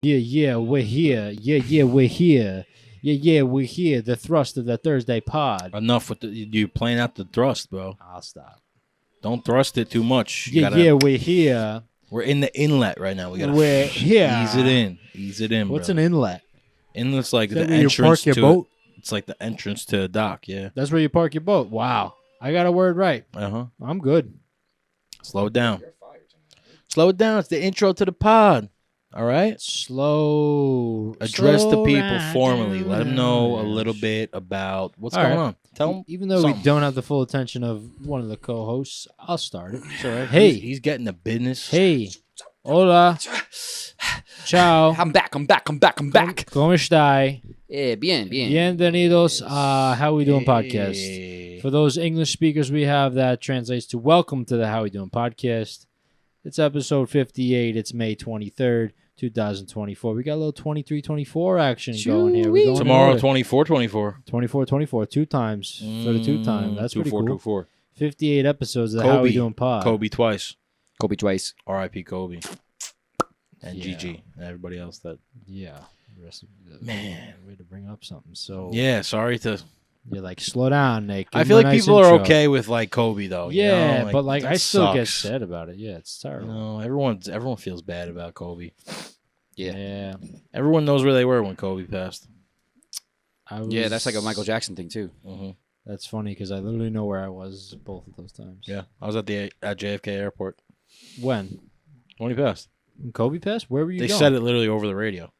Yeah, we're here. Yeah, we're here. Yeah, we're here. The thrust of the Thursday pod. Enough with you playing out the thrust, bro. I'll stop. Don't thrust it too much. Yeah, we're here. We're in the inlet right now. We gotta We're here. ease it in. Ease it in. What's brother. an inlet? Inlet's like Is the that where you entrance park your to boat? It's like the entrance to a dock. Yeah. That's where you park your boat. Wow. I got a word right. I'm good. Slow it down. Slow it down. It's the intro to the pod. All right. Address the people formally. Let them know a little bit about what's going on. Tell them. Even though something. we don't have the full attention of one of the co-hosts, I'll start it. It's all right. Hey. He's getting the business. Hey. Hola. Ciao. I'm back. ¿Cómo estáis? Bien. Bienvenidos a How We Doin Podcast. For those English speakers we have, that translates to welcome to the How We Doin Podcast. It's episode 58. It's May 23rd, 2024. We got a little 23-24 action going here. We're going Tomorrow, over 24-24. 24-24. Two times for the two time. That's pretty cool. 2-4. 58 episodes of the How We Doin Pod. Kobe twice. Kobe twice. R.I.P. Kobe. And Yeah. GG. And everybody else that. Yeah. The rest of Man. way to bring up something. So Yeah, sorry to. you're like, slow down, Nick. I feel like people are okay with like Kobe though. Yeah, you know? but like that I still get sucks. sad about it. Yeah, it's terrible. No, everyone feels bad about Kobe. Yeah. Everyone knows where they were when Kobe passed. Yeah, that's like a Michael Jackson thing too. Mm-hmm. That's funny because I literally know where I was both of those times. Yeah, I was at JFK Airport When? when he passed. When Kobe passed? Where were you They going? said it literally over the radio.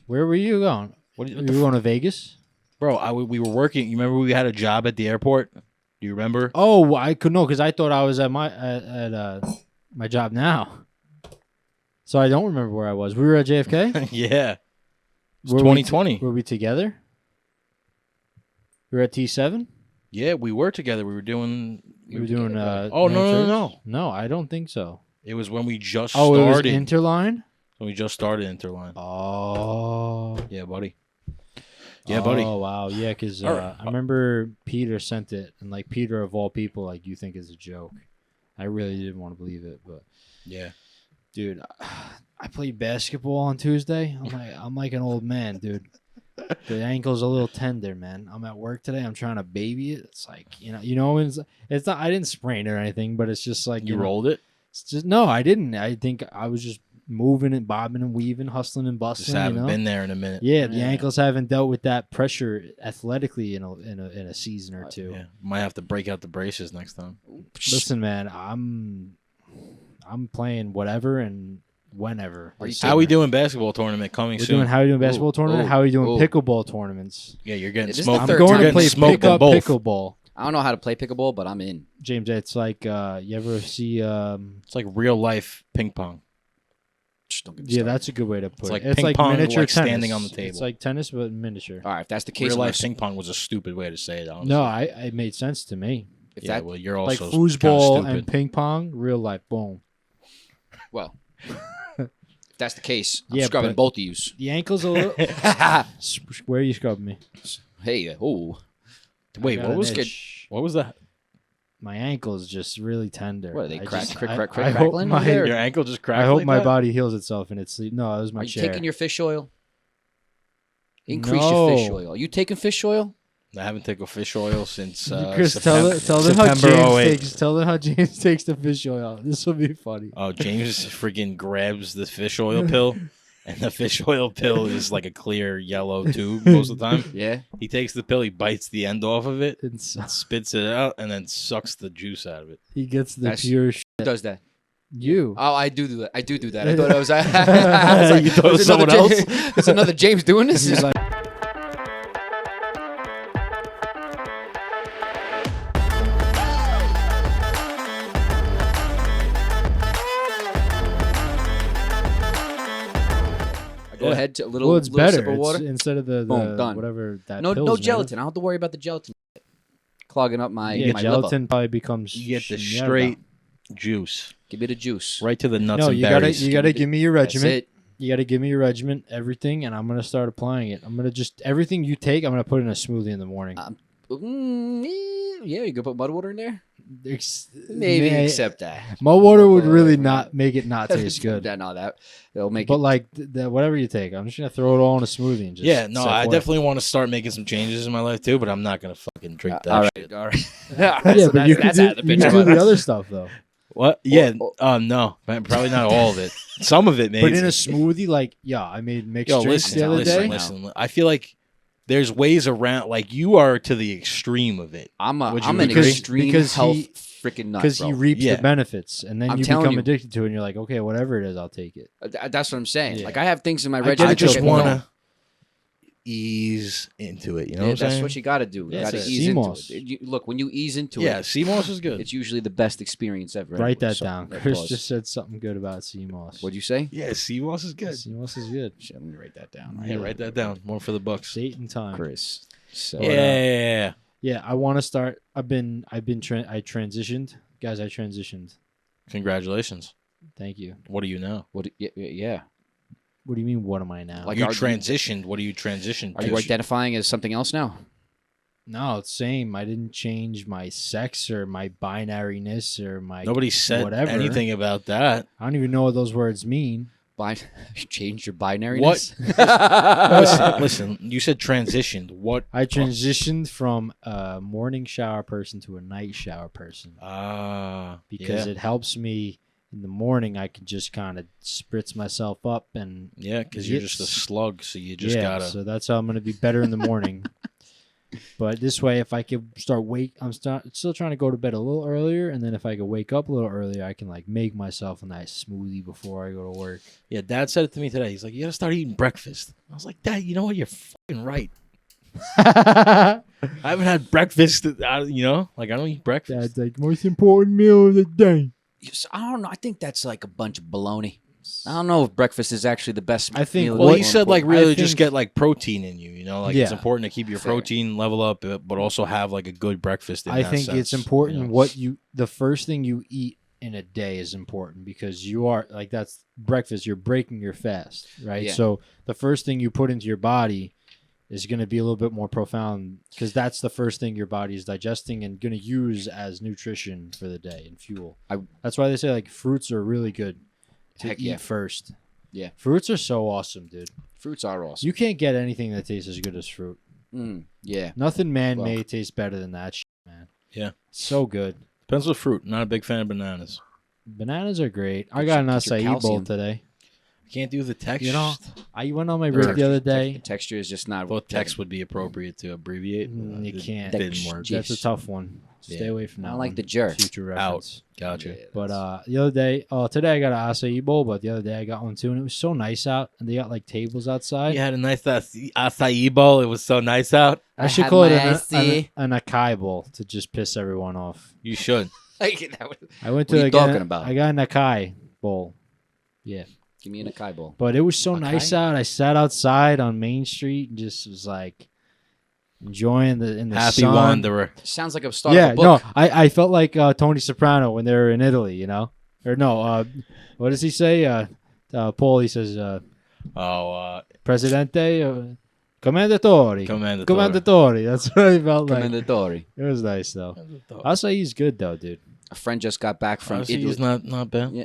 Where were you going? What You were going to Vegas? Bro, we were working. You remember we had a job at the airport? Do you remember? Oh, I could know because I thought I was at my job now. So I don't remember where I was. We were at JFK? Yeah. It's Were 2020. Were we together? We were at T7? Yeah, we were together. We were doing. We were doing. Oh no! No, I don't think so. It was when we just Oh, it was started. Interline? When we just started Interline. Oh. Yeah, buddy. Yeah, buddy. Oh, wow. Yeah, because All right. I remember Peter sent it, and like Peter of all people, like you think is a joke. I really didn't want to believe it, but Yeah. dude, I played basketball on Tuesday. I'm like an old man, dude. The ankle's a little tender, man. I'm at work today. I'm trying to baby it. It's like it's not. I didn't sprain it or anything, but it's just like You rolled it? It's just no, I didn't. I think I was just moving and bobbing and weaving, hustling and bustling. Just haven't you know? been there in a minute. Yeah, the ankles haven't dealt with that pressure athletically in a season or two. Yeah. Might have to break out the braces next time. Listen, man, I'm playing whatever and whenever. How we doing basketball tournament coming We're soon? doing how we doing basketball tournament? How we doing pickleball tournaments? Yeah, you're getting This is smoked. the I'm third going time. to play smoked pickup both. pickleball. I don't know how to play pickleball, but I'm in. James, it's like you ever see It's like real life ping pong. Don't get me yeah, started. that's a good way to put like it. It's ping like pong, miniature like tennis. standing on the It's table. like tennis but miniature. All right. If that's the case, Real I'm life gonna- ping pong was a stupid way to say it, honestly. No, it made sense to me. if Yeah, that well, you're Like also foosball kinda and stupid. ping pong, real life, boom. well, if that's the case, I'm Yeah, scrubbing but- both of yous. The ankle's a little. Where are you scrubbing me? Hey, oh, Wait, I got what an was itch. what was that? My ankle is just really tender. what are they I crack, just- crick, I- crick, I crick, hope crackling? my- over there? Your ankle just cracked. I hope like my that? body heals itself in its sleep. No, it was my Are you chair. taking your fish oil? Increase your fish oil. You taking fish oil? I haven't taken fish oil since Chris, September, tell them how September James 08. takes. Tell them how James takes the fish oil. This will be funny. Oh, James freaking grabs the fish oil pill, and the fish oil pill is like a clear yellow tube most of the time. Yeah. He takes the pill, he bites the end off of it, It's, spits it out, and then sucks the juice out of it. he gets the That's- pure Who does that? you. Oh, I do that. I do that. I thought I was. I was like, You thought it was "There's another someone James- There's another James doing this. He's like, Go ahead to a little, well, it's little better. sip of water. Instead of the Boom, done. whatever that. No, pill's no made of. gelatin. I don't have to worry about the gelatin clogging up my Yeah, my gelatin liver. probably becomes. You get the mierda. straight juice Give me the juice. right to the nuts No, and you gotta berries. give me your That's regimen. it. You gotta give me your regimen, everything, and I'm gonna start applying it. I'm gonna just everything you take. I'm gonna put in a smoothie in the morning. Yeah, you can put mud water in there. Maybe accept that. My water would really not make it not taste good. It'll make but it. like whatever you take, I'm just gonna throw it all in a smoothie and just I definitely want to start making some changes in my life too, but I'm not gonna fucking drink that shit. All right. Yeah, So but you can that's out of the do, you picture. can do the other stuff though. What? Yeah. No, probably not all of it. Some of it, maybe. But in a smoothie, like I made mixed drinks the other day. Listen. I feel like there's ways around. Like you are to the extreme of it. I'm an Because extreme health freaking nut, because he reaps the benefits, and then I'm you telling become you. addicted to it, and you're like, okay, whatever it is, I'll take it. That's what I'm saying. Yeah. Like I have things in my I regimen. I just get want going. to ease into it. You know what I'm that's saying? what you got to do. You Yeah, got to it's a ease into CMOS. it. Look, when you ease into Yeah, it, CMOS is good. it's usually the best experience ever. Write anyway, that so down. that Chris pause. just said something good about CMOS. What'd you say? Yeah, CMOS is good. CMOS is good. Shit, I'm gonna write that down. Yeah, write that down. More for the bucks. Date and time. Chris. So, Yeah. Yeah, I want to start. I transitioned, guys. I transitioned. Congratulations. Thank you. What do you know? yeah. What do you mean? What am I now? Like, You are you- transitioned. What do you transition Are to? you identifying as something else now? No, it's same. I didn't change my sex or my binariness or my. Nobody said whatever. anything about that. I don't even know what those words mean. Change your binariness? Listen, you said transitioned. What? I transitioned from a morning shower person to a night shower person because yeah. it helps me in the morning. I can just kind of spritz myself up and Yeah, because you're just a slug, so you just gotta. So that's how I'm gonna be better in the morning. But this way, if I could I'm still trying to go to bed a little earlier, and then if I could wake up a little earlier, I can like make myself a nice smoothie before I go to work. Yeah, Dad said it to me today. He's like, "You gotta start eating breakfast." I was like, "Dad, you know what? You're fucking right. I haven't had breakfast. Like I don't eat breakfast." That's like most important meal of the day. I don't know. I think that's like a bunch of baloney. I don't know if breakfast is actually the best. I think- meal. Well, he said like really I just think- get like protein in you. Like it's Yeah. important to keep your Fair. protein level up, but also have like a good breakfast. In I that think sense, it's important you know? the first thing you eat in a day is important because you are like that's breakfast. You're breaking your fast, right? Yeah. So the first thing you put into your body is going to be a little bit more profound because that's the first thing your body is digesting and going to use as nutrition for the day and fuel. That's why they say like fruits are really good to Heck eat yeah. first. Yeah. Fruits are so awesome, dude. Fruits are awesome. You can't get anything that tastes as good as fruit. Yeah. Nothing man-made tastes better than that shit, man. Yeah. So good. Depends what fruit. Not a big fan of bananas. Bananas are great. I got an Get your acai bowl calcium. today. I can't do the text. You know, I went on my break the other The day. texture is just not. Both text would be appropriate to abbreviate. You It can't. Didn't work. That's a tough one. Stay Yeah. away from that. I like one. the jerk. Future reference. Gotcha. Yeah, But the other day, today I got an acai bowl, but the other day I got one too, and it was so nice out, and they got like tables outside. You had a nice acai bowl. It was so nice out. I should had call it my an acai bowl to just piss everyone off. You should. I went to What are you I talking about? I got an acai bowl. Yeah. Give me an acai bowl. But it was so Acai? nice out. I sat outside on Main Street and just was like enjoying the Happy sun. wanderer. Sounds like a start Yeah, of a book. no, I felt like Tony Soprano when they were in Italy, you know? Or no, what does he say? Paul, he says, Presidente, Commendatori. Commendatori. That's what I felt like. Commendatori. It was nice, though. Acai is good, though, dude. A friend just got back from Honestly, Italy. it's not bad. Yeah.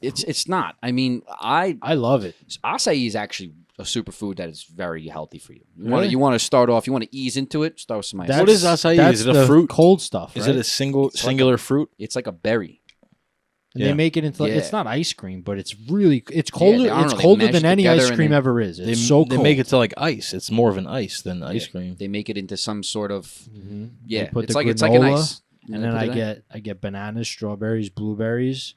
It's not. I mean, I love it. acai is actually a superfood that is very healthy for you. Really? You want to start off. You want to ease into it. Start with some acai. What is acai? That's Is it a the fruit? Cold stuff, Is right? it a singular fruit? It's like a berry. And Yeah. they make it into Yeah. it's not ice cream, but it's colder. I don't It's know, they colder mash than it any together ice and cream then- ever is. It's They, so they cold. make it to like ice. It's more of an ice than ice cream. They make it into some sort of Mhm. yeah. They put It's the like an granola, ice. and they then put it in. I get bananas, strawberries, blueberries.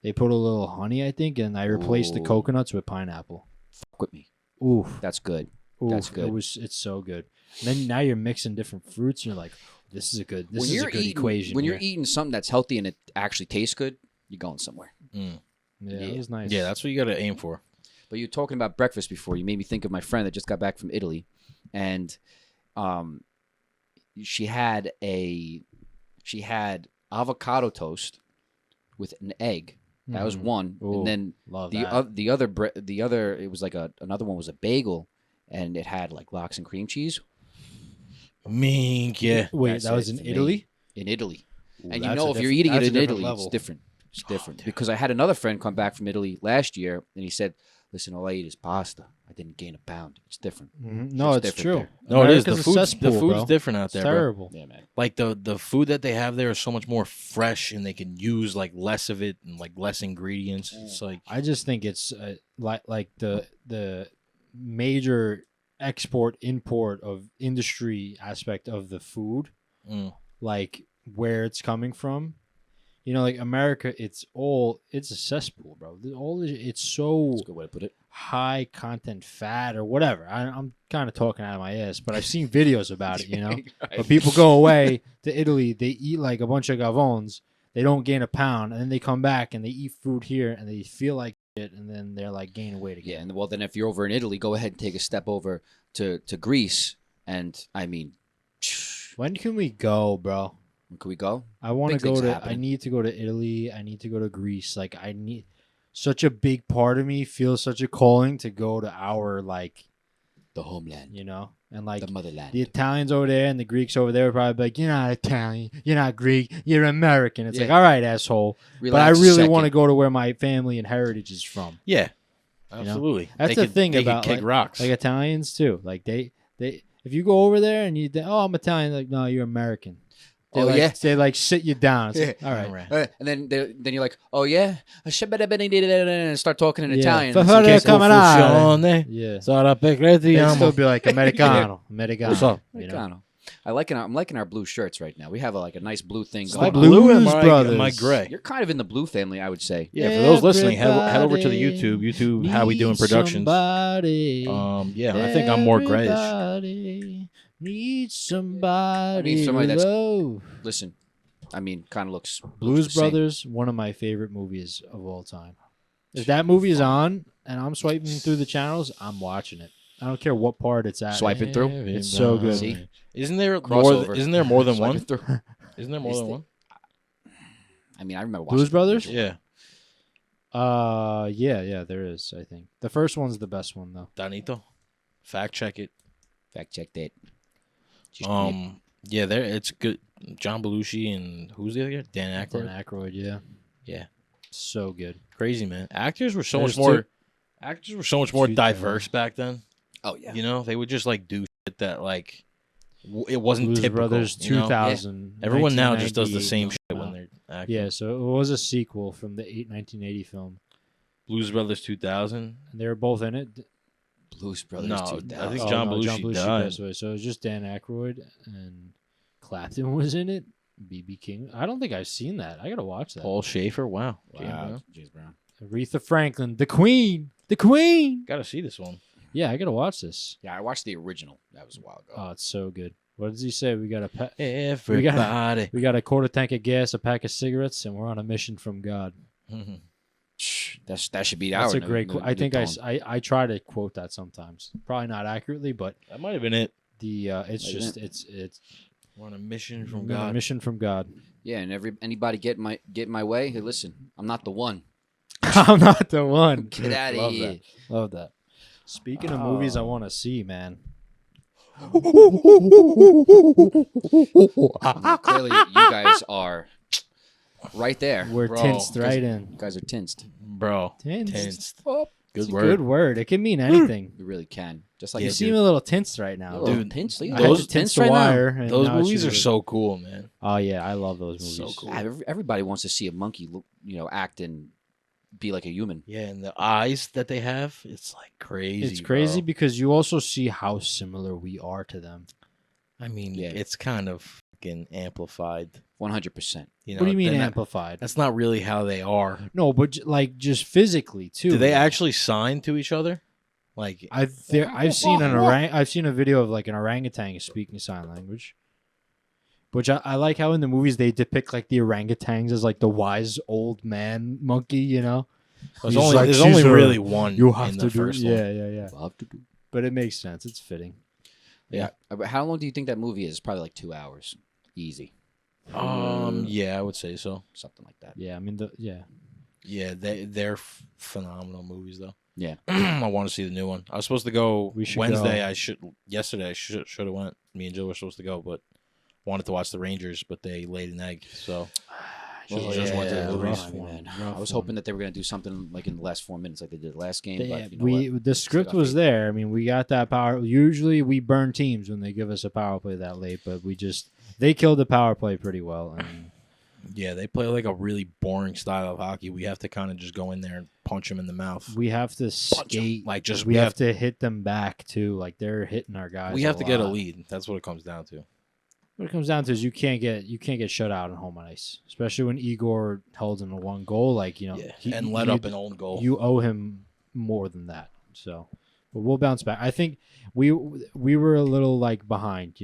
They put a little honey, I think, and I replaced the Ooh. coconuts with pineapple. Fuck with me. Oof, That's good. oof, That's good. It's so good. And then now you're mixing different fruits, and you're like, this is a good equation. When here. you're eating something that's healthy and it actually tastes good, you're going somewhere. Mm. yeah, yeah. it was nice. Yeah, that's what you got to aim for. But you were talking about breakfast before. You made me think of my friend that just got back from Italy, and she had avocado toast with an egg. That was Mhm. one, Ooh, and then love the that. the other it was like another one was a bagel, and it had like lox and cream cheese Mink, yeah. Wait, That's that was it in for me. Italy. in Italy. And you know, if you're eating it in Italy, it's different. It's different. Because I had another friend come back from Italy last year, and he said, listen, all I eat is pasta. I didn't gain a pound. It's different. No, it's true. No, it is. The food's different out there, terrible. Bro. Yeah, man. Like the food that they have there is so much more fresh, and they can use like less of it and like less ingredients. It's like I just think it's like the major export import of industry aspect of the food, like where it's coming from. You know, like America, it's a cesspool, bro. It's so That's a good way to put it. High content fat or whatever. I'm kind of talking out of my ass, but I've seen videos about it, you know. Right. But people go away to Italy, they eat like a bunch of gavons, they don't gain a pound, and then they come back and they eat food here and they feel like shit, and then they're like gaining weight again. Yeah, and well, then if you're over in Italy, go ahead and take a step over to Greece, and I mean, when can we go, bro? When can we go? I want to go to. I need to go to Italy. I need to go to Greece. Like I need. Such a big part of me feels such a calling to go to our like the homeland, you know, and like the motherland. The Italians over there and the Greeks over there are probably like, you're not Italian, you're not Greek, you're American. It's like, all right, asshole. Relax, but I really want to go to where my family and heritage is from. Yeah, absolutely. You know? That's the thing about kick rocks. Like Italians too. Like they if you go over there and you think, oh, I'm Italian, like no, you're American. They like sit you down. It's like, all right. And then you're like, oh yeah, and start talking in Italian. Yeah. Sarà They'd still be like Americano. Americano. I'm liking our blue shirts right now. We have a nice blue thing going. Like Blues Brothers. Am I gray? You're kind of in the blue family, I would say. Yeah, for those listening, head over to the YouTube, How We Doing Productions. Yeah, I think I'm more grayish. Need somebody that's love. Listen, I mean, kind of looks Blues Brothers, one of my favorite movies of all time. If that movie is on and I'm swiping through the channels, I'm watching it. I don't care what part it's at. Swiping through, it's so good. See? Isn't there more? Isn't there more than one? Isn't there more than one? I mean, I remember watching Blues Brothers. Yeah. Yeah, there is. I think the first one's the best one though. Danito, fact check it. Fact check that. Yeah, it's good. John Belushi and who's the other guy? Dan Aykroyd. Yeah. So good. Crazy, man. Actors were so much more diverse back then. Oh yeah. You know, they would just like do shit that like it wasn't Blues typical. Brothers 2000. Yeah. Everyone now just does the same shit when they're acting. Yeah, so it was a sequel from the 1980 film. Blues Brothers 2000. And they were both in it. Blues Brothers. No, 2000. I think John Belushi died. So it was just Dan Aykroyd and Clapton was in it. B.B. King. I don't think I've seen that. I gotta watch that. Paul Schaefer. Wow. James Brown. Aretha Franklin. The Queen. Gotta see this one. Yeah, I gotta watch this. Yeah, I watched the original. That was a while ago. Oh, it's so good. What does he say? We got Everybody. We got a quarter tank of gas, a pack of cigarettes, and we're on a mission from God. Mm-hmm. That should be That's a great quote. I think I try to quote that sometimes. Probably not accurately, but that might have been it. It's we're on a mission from God. God. A mission from God. Yeah, and anybody get my way. Hey, listen, I'm not the one. I'm not the one. Get out of here. Love that. Speaking of movies, I want to see, man. Clearly, you guys are right there. We're tensed right in. You guys are tensed. Bro. Tensed. Good word. Good word. It can mean anything. You really can. Just like you seem a little tensed right now, dude. Tensed. Those tense right wire. now. Those movies are so cool, man. Oh yeah, I love those movies. So cool. Everybody wants to see a monkey, act and be like a human. Yeah, and the eyes that they have, it's like crazy. It's crazy because you also see how similar we are to them. I mean, it's kind of fucking amplified. 100%. What do you mean amplified? That's not really how they are. No, but like just physically too. Do they actually sign to each other? Like I've seen a video of like an orangutan speaking sign language. Which I like how in the movies they depict like the orangutans as like the wise old man monkey, you know. There's only really one. You have in to the do first one. Yeah. But it makes sense. It's fitting. Yeah. How long do you think that movie is? Probably like 2 hours. Easy. Yeah, I would say so. Something like that. Yeah, I mean Yeah, they're phenomenal movies though. Yeah. I want to see the new one. I was supposed to go Wednesday. Go. Yesterday I should have went. Me and Jill were supposed to go, but wanted to watch the Rangers, but they laid an egg. So just went to the rough movies. one. I was hoping that they were going to do something like in the last 4 minutes, like they did the last game. They- But you know we what? the script was there. I mean, we got that power. Usually, we burn teams when they give us a power play that late, but they killed the power play pretty well. And yeah, they play like a really boring style of hockey. We have to kind of just go in there and punch them in the mouth. we have to skate. Like just We have to hit them back too. Like they're hitting our guys. we have to get a lot. lead. That's what it comes down to. What it comes down to is you can't get shut out on home ice, especially when Igor holds him to one goal. Like And let up an own goal. You owe him more than that. So, but we'll bounce back. I think we were a little like behind.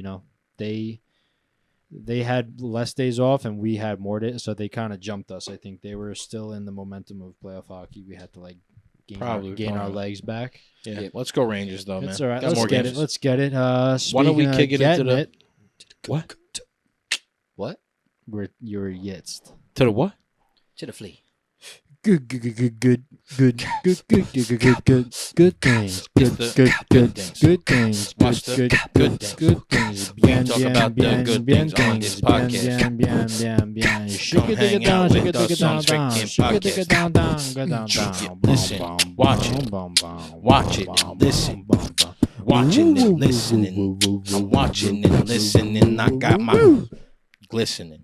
They had less days off and we had more days, so they kind of jumped us. I think they were still in the momentum of playoff hockey. We had to like gain our legs back. Yeah, let's go Rangers though, man. That's all right. Got more games. Let's get it. Why don't we kick it into the what? What? Where you're yitzed. To the what? To the flea. Good things. Good things. Watch the good things. Good things. We talk about the good things on this podcast. Shake it, hang down, out shake with it, us on down, Straight shake Game it, Podcast. down, go down. Listen, watch it. Watch it and listen. Watching and listening. I'm watching and listening. I got my glistening.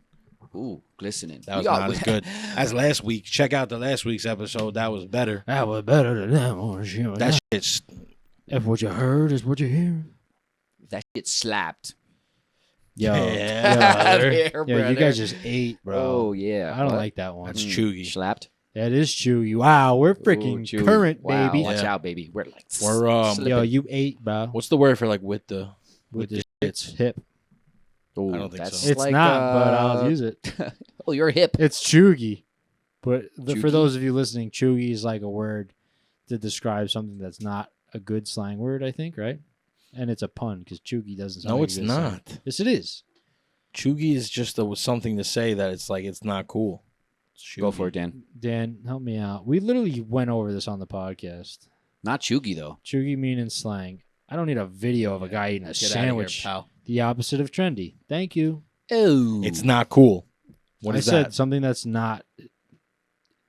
Ooh, glistening. That was not as good as last week. Check out the last week's episode. That was better. That was better than that one. That shit's If what you heard is what you hear. That shit slapped. Yo, There, you guys just ate, bro. Oh, yeah. I don't What? like that one. that's chuggy. Slapped. That is chewy. Wow, we're freaking Ooh, chewy. current, Wow, baby. Watch Yeah. out, baby. We're like, We're slipping. Yo, you ate, bro. what's the word for like with the With the hip. Ooh, I don't think that's so. It's like, not, but I'll use it. Oh, you're hip. It's chuggy. But for Chuggy? those of you listening, chuggy is like a word to describe something that's not a good slang word, I think, right? And it's a pun because chuggy doesn't sound No, like it's a good slang. not. Yes, it is. Chuggy is just something to say that it's like it's not cool. It's Go chuggy. for it, Dan. Dan, help me out. We literally went over this on the podcast. Not chuggy, though. Chuggy meaning slang. I don't need a video of a guy eating a Get outta here, sandwich. pal. The opposite of trendy. Thank you. Oh. It's not cool. What I is said that? something that's not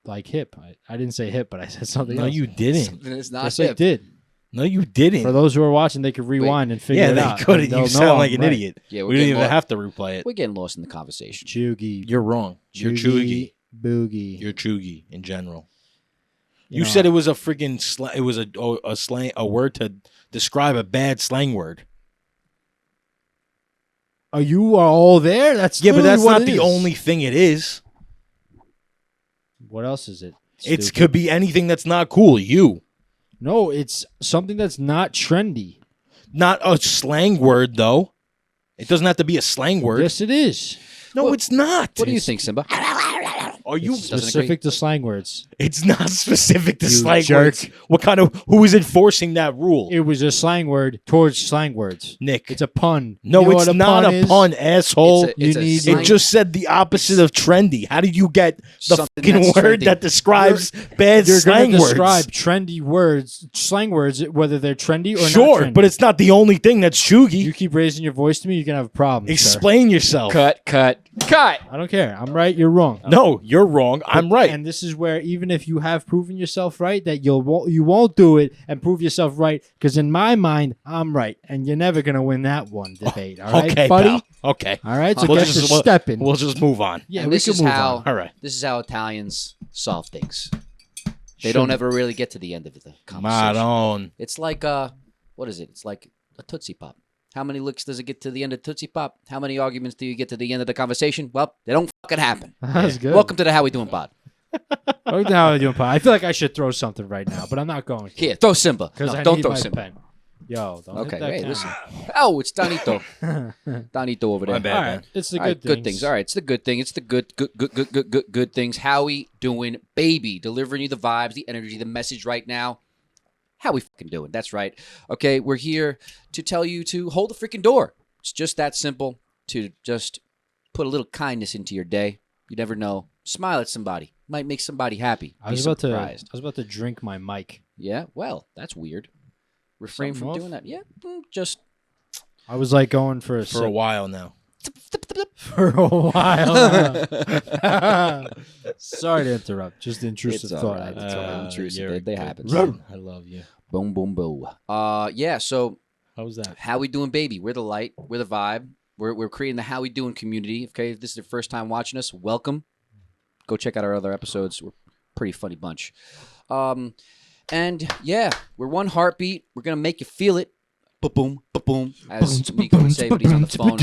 like hip. I didn't say hip, but I said something No, else. you didn't. Something that's not Yes, I hip. did. No, you didn't. For those who are watching, they could rewind and figure yeah, it they out. could. and they'll You know sound like I'm an right. idiot. Yeah, We don't even have to replay it. We're getting lost in the conversation. Chuggy. You're wrong. You're chuggy. Boogie. You're chuggy in general. You You know, said it was a freaking it was a slang, a word to describe a bad slang word. Oh, you are all there? That's Yeah, but literally that's what not it the is. only thing it is. What else is it? It Stupid. could be anything that's not cool. You, No, it's something that's not trendy. not a slang word though. It doesn't have to be a slang word. Yes, it is. No, What- it's not. What do you think, Simba? Are you? It's Doesn't specific to slang words. It's not specific to You slang jerk. words. What kind of? Who is enforcing that rule? It was a slang word towards slang words. Nick. It's a pun. No, You know it's what not a is? pun, asshole. It's a You need- slang- It just said the opposite of trendy. How did you get the Something fucking that's word trendy. that describes bad You're slang going to words? describe trendy words, slang words, whether they're trendy or not. Sure, trendy. but it's not the only thing that's chuggy. You keep raising your voice to me, you're gonna have a problem. sir. Explain yourself. Cut. I don't care. I'm right. You're wrong. No, you're wrong. I'm right. And this is where even if you have proven yourself right, that you won't do it and prove yourself right, because in my mind, I'm right, and you're never gonna win that one debate. All right, okay, buddy. pal. Okay. All right, so We'll get just- to stepping. We'll just move on. Yeah, And we this can is move how on. All right. This is how Italians solve things. They don't ever really get to the end of the conversation. Maron. It's like what is it? It's like a Tootsie Pop. How many licks does it get to the end of Tootsie Pop? How many arguments do you get to the end of the conversation? Well, they don't fucking happen. That was good. Welcome to the How We Doing Pod. Welcome to How I Doing Pod. I feel like I should throw something right now, but I'm not going to. Here, throw Simba. Because No, I don't need throw my Simba. pen. Yo, don't Okay, hit that hey, camera. listen. Oh, it's Donito. Donito over there. My bad, All man. right, it's the All right, good things. All right, it's the good thing. It's the good things. How we doing, baby? Delivering you the vibes, the energy, the message right now. How we fucking doing? That's right. Okay, we're here to tell you to hold the freaking door. It's just that simple. To just put a little kindness into your day. You never know. Smile at somebody. Might make somebody happy. I Be was surprised. about to drink my mic. Yeah. Well, that's weird. Refrain Something from off? doing that. Yeah. Just. I was like going for a For a while now. For a while now. Sorry to interrupt. Just intrusive It's thought. all right. It's all right. Intrusive. They happen. I love you. Boom, boom, boom. Yeah. So How was that? how we doing, baby? We're the light. We're the vibe. We're creating the How We Doing community. Okay, if this is your first time watching us, welcome. Go check out our other episodes. We're a pretty funny bunch. And yeah, we're one heartbeat. We're gonna make you feel it. Ba-boom, ba-boom. As Miko would say, but he's on the phone.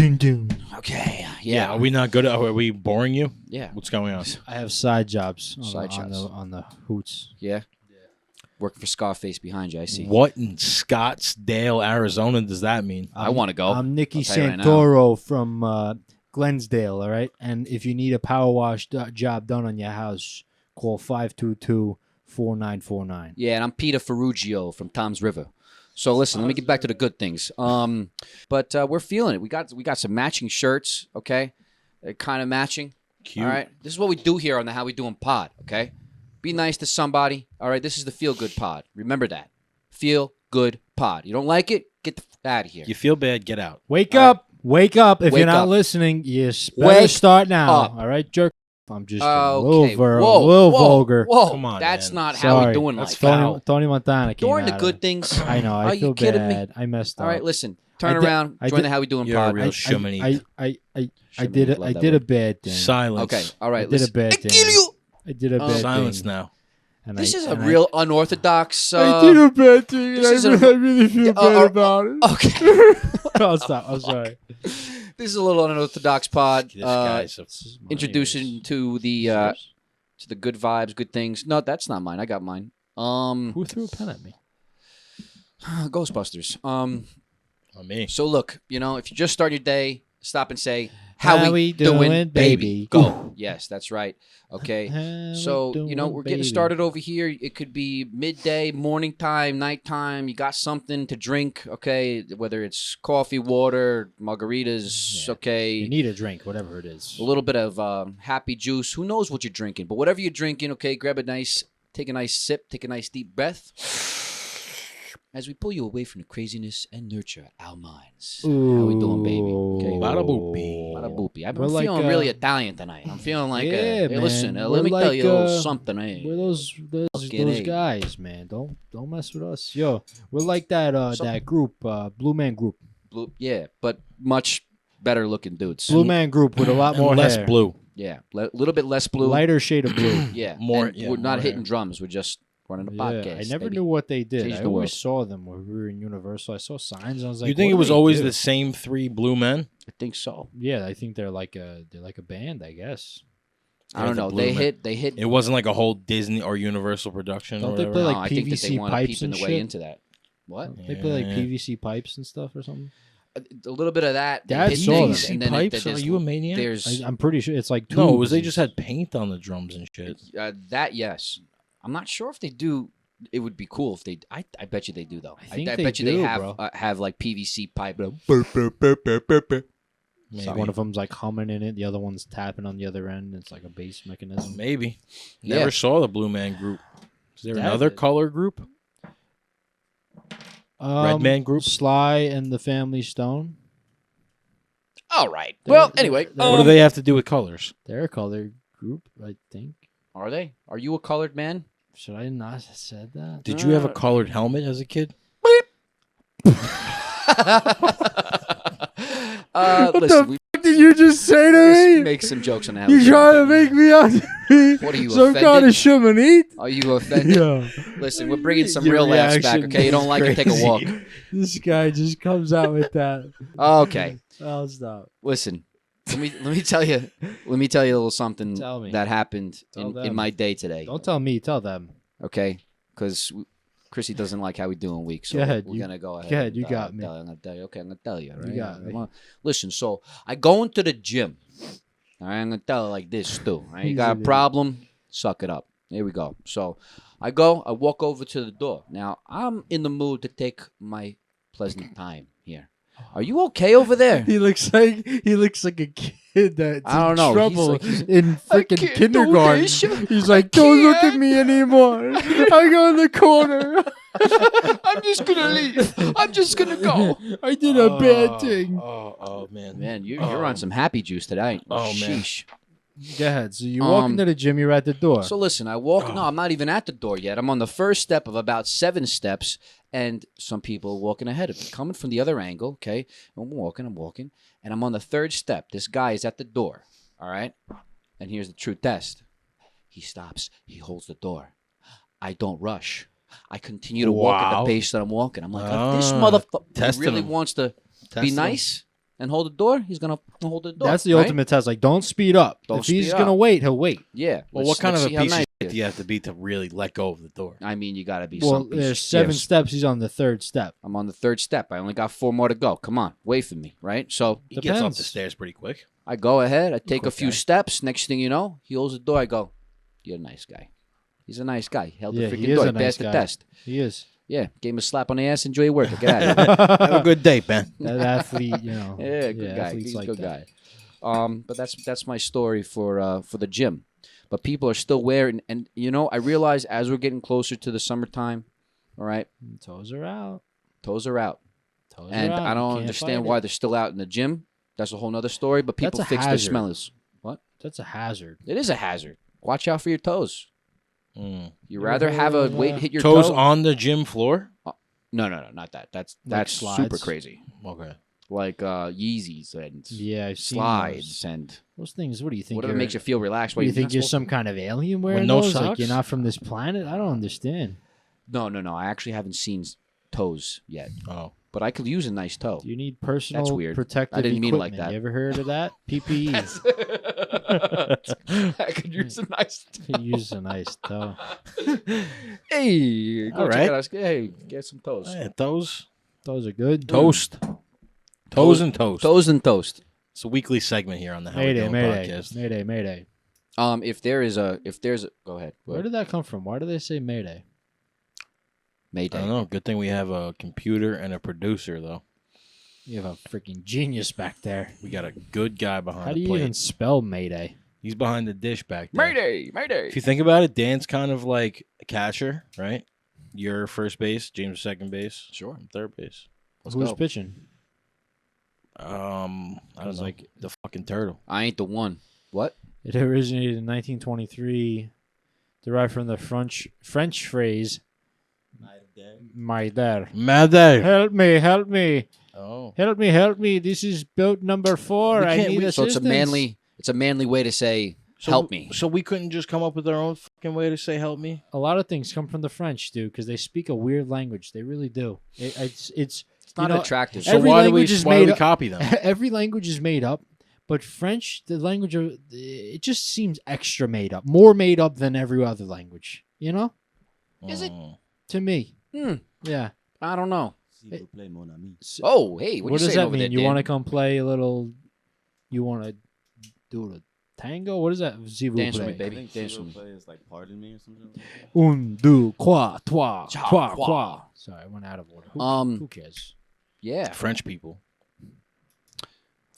Okay. Yeah. Are we not good? Are we boring you? Yeah. What's going on? I have side jobs on the hoots. Yeah. Working for Scarface behind you, I see. What in Scottsdale, Arizona does that mean? I want to go. I'm Nicky I'll tell you right now. Santoro from Glensdale, all right? And if you need a power wash job done on your house, call 522-4949. Yeah, and I'm Peter Ferruggio from Tom's River. So listen, let me get back to the good things. But we're feeling it. We got some matching shirts, okay? They're kind of matching. Cute. All right? This is what we do here on the How We Doing pod, okay? Be nice to somebody. All right? This is the Feel Good pod. Remember that. Feel Good pod. You don't like it? Get the out of here. You feel bad? Get out. Wake up. Wake up. If Wake you're not up. listening, you better Wake start now. up. All right, jerk. I'm just Okay. a little vulgar. Whoa. Come on, That's man. not how Sorry. we doing That's life. foul. Tony Montana came During the out good of- things. I know. I Are feel you kidding me? bad. I messed up. All right, listen. I Turn did- around. I Join did- the How We Doing You're a pod. real shimmy. I Shouldn't did have I loved that did a word. bad thing. Silence. Okay. All right. I did a Listen. bad I thing. kill you. I did a bad Silence thing. now. And This is a and real unorthodox. I did a bad thing, and this is I really feel bad about it. Okay. I'll stop. I'm sorry. This is a little unorthodox pod. This guy's a Introducing to the good vibes, good things. No, that's not mine. I got mine. Who threw a pen at me? Ghostbusters. on me. So look, if you just start your day, stop and say, "How we doing, baby?" Go. Ooh. Yes, that's right. Okay. How So, we we're getting baby? started over here. It could be midday, morning time, nighttime. You got something to drink, okay? Whether it's coffee, water, margaritas, Yeah. okay? You need a drink, whatever it is. A little bit of happy juice. Who knows what you're drinking? But whatever you're drinking, okay, take a nice sip, take a nice deep breath. As we pull you away from the craziness and nurture our minds. How we doing, baby? Okay. Bada boopy. Bada boopy. I'm We're like, feeling really Italian tonight. I'm feeling like, Yeah, hey, man. listen, We're let me tell like, you a little something. Hey. We're those Fucking A. guys, man. Don't mess with us. Yo, we're like that that group, Blue Man Group. Yeah, but much better looking dudes. Blue Man Group with a lot more less hair. blue. Yeah, a little bit less blue. Lighter shade of blue. Yeah, More- and yeah, we're not more hitting hair. drums. We're just running a podcast. I never baby. knew what they did. Change I the always world. saw them when we were in Universal. I saw signs. And I was like, You think what it was do they always do? the same three blue men? I think so. Yeah, I think they're like a band. I guess. I don't the know. Blue They Man. hit. It wasn't like a whole Disney or Universal production Don't or they whatever. play, like, I think that they PVC want to peep pipes in and the way shit? into that. What? They play like Yeah. PVC pipes and stuff or something. A little bit of that. they Dad hit saw things, them. and then Pipes? Are there's- you a maniac? There's I'm pretty sure it's like tubes. No, it was they and just had paint on the drums and shit. that. Yes, I'm not sure if they do. It would be cool if they. I bet you they do though. I think I they bet you they do, have bro. have like PVC pipe. Maybe. So one of them's like humming in it, the other one's tapping on the other end. It's like a bass mechanism. Maybe. Yeah. Never saw the Blue Man Group. Is there That- another color group? Red Man Group? Sly and the Family Stone. All right. They're- Well, anyway, they're- What do they have to do with colors? They're a color group, I think. are they? Are you a colored man? Should I not have said that? Did you have a colored helmet as a kid? Listen, we What did you just say just make some jokes on how. You trying to make me out to be What are you, some kind offended? of shamanite? Are you offended? Yeah. Listen, we're bringing some Your real laughs back. reaction Okay, you don't is like it? Take a crazy. walk. This guy just comes out with that. Okay. I'll stop. Listen, let me tell you a little something Tell me. that happened Tell in them. my day today. Don't tell me. Tell them. Okay, because Chrissy doesn't like how we doing week, so Go ahead, we're gonna go ahead. go ahead, and, you got me. I'm gonna tell you. Okay, I'm gonna tell you. All right? got me. Listen, so I go into the gym. All right, I'm gonna tell her like this too. All right, you He's got an a idiot. problem? Suck it up. Here we go. So I walk over to the door. Now I'm in the mood to take my pleasant time here. Are you okay over there? He looks like a kid that's I don't in know. trouble He's in freaking can't do kindergarten. this. He's like, don't look at me anymore. I go in the corner. I'm just gonna leave. I'm just gonna go. I did a bad thing. Oh, man. Man, you're on some happy juice today. Oh, man. Sheesh. Go ahead. So you walk into the gym, you're at the door. So listen, I walk. No, I'm not even at the door yet. I'm on the first step of about 7 steps, and some people are walking ahead of me, coming from the other angle. Okay, I'm walking, and I'm on the 3rd step. This guy is at the door. All right, and here's the true test. He stops. He holds the door. I don't rush. I continue to walk at the pace that I'm walking. I'm like, if this motherfucker really wants to be nice and hold the door, he's gonna hold the door. That's the ultimate test. Like, don't speed up. If he's gonna wait, he'll wait. Yeah. Well, what kind of a piece of shit do you have to be to really let go of the door? I mean, you gotta be. Well, there's 7 steps. He's on the 3rd step. I'm on the 3rd step. I only got 4 more to go. Come on, wait for me, right? So He gets up the stairs pretty quick. I go ahead. I take a few steps. Next thing you know, he holds the door. I go, "You're a nice guy." He's a nice guy. He held the freaking door. He passed the test. He is. Yeah, gave him a slap on the ass. Enjoy your work. Get out of here. Have a good day, man. That athlete, you know. Yeah, good guy. He's a good guy. But that's my story for the gym. But people are still wearing, and you know, I realize as we're getting closer to the summertime, all right, Toes are out. And I don't understand why they're still out in the gym. That's a whole nother story. But people fix their smellers. What? That's a hazard. It is a hazard. Watch out for your toes. You rather have a weight hit your toes toe? on the gym floor? No, not that. That's super crazy. Okay. Like Yeezys and I've seen slides and those things. What do you think? whatever makes you feel relaxed. What, do you think you're some kind of alien wearing no those? socks? Like you're not from this planet? I don't understand. No. I actually haven't seen toes yet. Oh. But I could use a nice toe. You need personal That's weird. protective I didn't mean it equipment. like that. You ever heard of that? PPEs. I could use a nice toe. Use a nice toe. Hey, go All check right. it out. Hey, get some toes. Yeah, toes. Those are good. Toast. Toes and toast. Toes and toast. It's a weekly segment here on the How We Doin Podcast. Mayday. If there's a, go ahead. Where did that come from? Why do they say Mayday? Mayday. I don't know. Good thing we have a computer and a producer, though. You have a freaking genius back there. We got a good guy behind How the do you plate. even spell Mayday? He's behind the dish back there. Mayday. If you think about it, Dan's kind of like a catcher, right? You're first base, James second base. Sure. I'm third base. Who's go. pitching? I don't know. like The fucking turtle. I ain't the one. What? It originated in 1923, derived from the French phrase "Maider." Mother. Help me! Oh. Help me! This is boat number 4. I need assistance. So it's a manly way to say help me. So we couldn't just come up with our own fucking way to say help me? A lot of things come from the French, dude, because they speak a weird language. They really do. It's not attractive. So every why do we language is made up. copy them? Every language is made up, but French, the language of it just seems extra made up, more made up than every other language. You know? Is it? To me. Yeah. I don't know. So, Oh, hey, what you does saying that over mean? there, You Dan? want to come play a little? You want to do a tango? What is that? S'il vous Dance with me, plaît. baby. I think Dance with me. play is like pardon me or something like that. Un, deux, trois, trois, Cha, trois, trois. trois. Sorry, I went out of order. Who cares? Yeah. French people.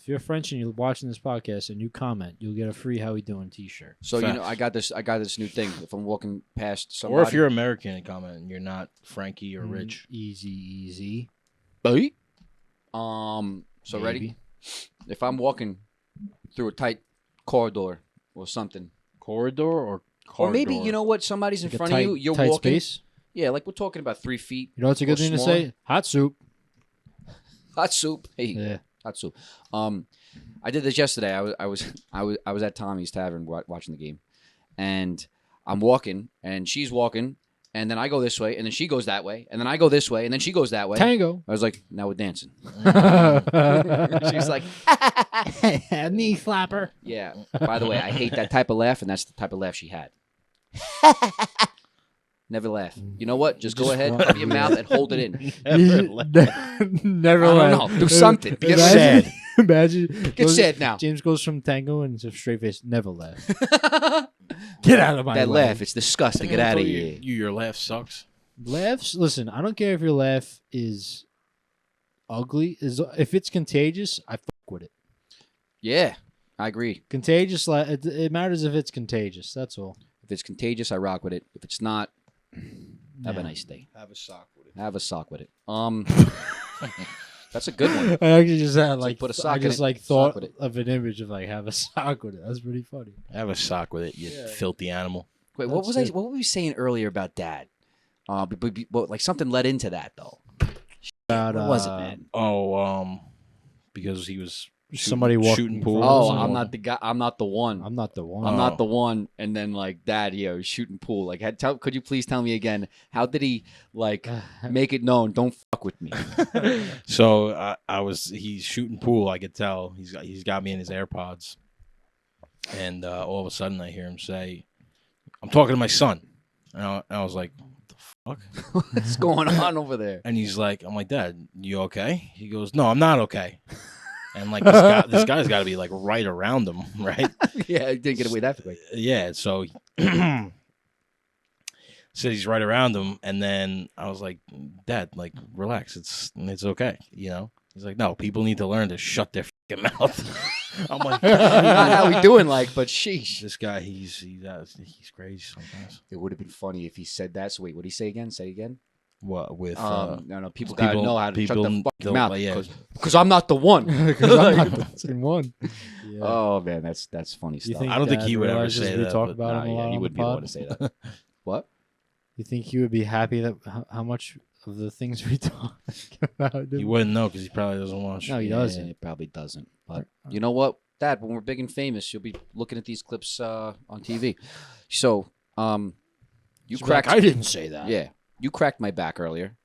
If you're French and you're watching this podcast and you comment, you'll get a free How We Doing T-shirt. So Facts. you know, I got this new thing. If I'm walking past somebody, Or if you're American and comment and you're not Frankie or Rich. Easy. Hey. So ready? Maybe. If I'm walking through a tight corridor or something, Corridor or or maybe you know what, somebody's in Like a front tight, of you, you're tight walking. space. Yeah, like we're talking about 3 feet. You know what's a good or thing to smaller. say? Hot soup. Hot soup. Hey, Yeah. hot soup. I did this yesterday. I was at Tommy's Tavern watching the game, and I'm walking, and she's walking, and then I go this way, and then she goes that way, and then I go this way, and then she goes that way. Tango. I was like, now we're dancing. Knee She's like, slapper. yeah. By the way, I hate that type of laugh, and that's the type of laugh she had. Never laugh. You know what? Just go ahead, cover your mouth, and hold it in. Never I laugh. don't know. Do something. Get Imagine- sad. Imagine. Get sad now. James goes from tango and to straight face. Never laugh. Get out of my That way. laugh, it's disgusting. Get out of here. Your laugh sucks. Laughs. Listen, I don't care if your laugh is ugly. If it's contagious, I fuck with it. Yeah, I agree. Contagious, it matters if it's contagious. That's all. If it's contagious, I rock with it. If it's not, have a nice day. Have a sock with it. Have a sock with it. That's a good one. I actually just had put a sock I just in it, thought sock with it. of an image of have a sock with it. That's pretty funny. Have a sock with it, you filthy animal. Wait, what were we saying earlier about Dad? But like something led into that though. What was it, man? Oh, because he was Somebody shooting pool. Oh, I'm not the guy. I'm not the one. I'm not the one. I'm not the one. And then like Dad, shooting pool. Like, could you please tell me again? How did he like make it known? Don't fuck with me. So he's shooting pool. I could tell he's got me in his AirPods, and all of a sudden I hear him say, "I'm talking to my son," and I was like, "What the fuck? What's going on over there?" And he's like, "I'm like, Dad, you okay?" He goes, "No, I'm not okay." And like this guy's got to be like right around him, right? Yeah, he didn't get away that quick. Yeah, so said he's right around him, and then I was like, Dad, like relax, it's okay, you know. He's like, no, people need to learn to shut their fucking mouth. I'm like, not how we doing, but sheesh. This guy, he's crazy sometimes. It would have been funny if he said that. So wait, what did he say again? Say it again. What with no, people gotta know how to shut their fucking mouth. Yeah. Because I'm not the one. Because I'm not the same one. Yeah. Oh man, that's funny stuff. I don't think he would ever say that. Talk about him a lot he on wouldn't the be the pod. one to say that. What? You think he would be happy that how much of the things we talk about him? He wouldn't know because he probably doesn't watch. No, he doesn't. He probably doesn't. But you know what, Dad? When we're big and famous, you'll be looking at these clips on TV. So, you cracked. I didn't say that. Yeah, you cracked my back earlier.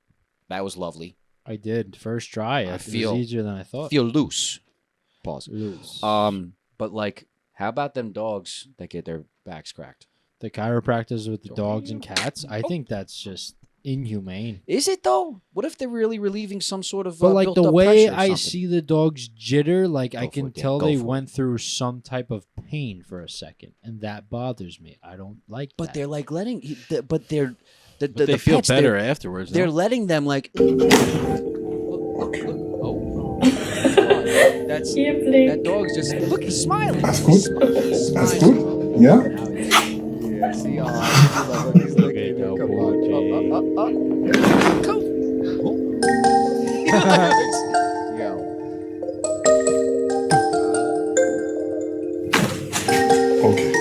That was lovely. I did. First try. It was easier than I thought. Feel loose. Pause. Loose. But like, how about them dogs that get their backs cracked? The chiropractors with the dogs and cats. I think that's just inhumane. Is it though? What if they're really relieving some sort of? But like the built-up way pressure or I something? see the dogs jitter, like I Go can for it, Dan. tell Go they for it. went through some type of pain for a second, and that bothers me. I don't like But that. they're like letting. But they're. But they feel pets, better afterwards. They're no? letting them like. Oh, that's that dog's just look. He's smiling. That's He's good. He's That's smiling. good. Yeah. Yeah. See how he's looking. Come on. Come. Yo. Okay.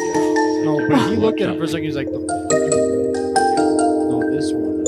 No, but he looked at him for a second. He's like, no, this one.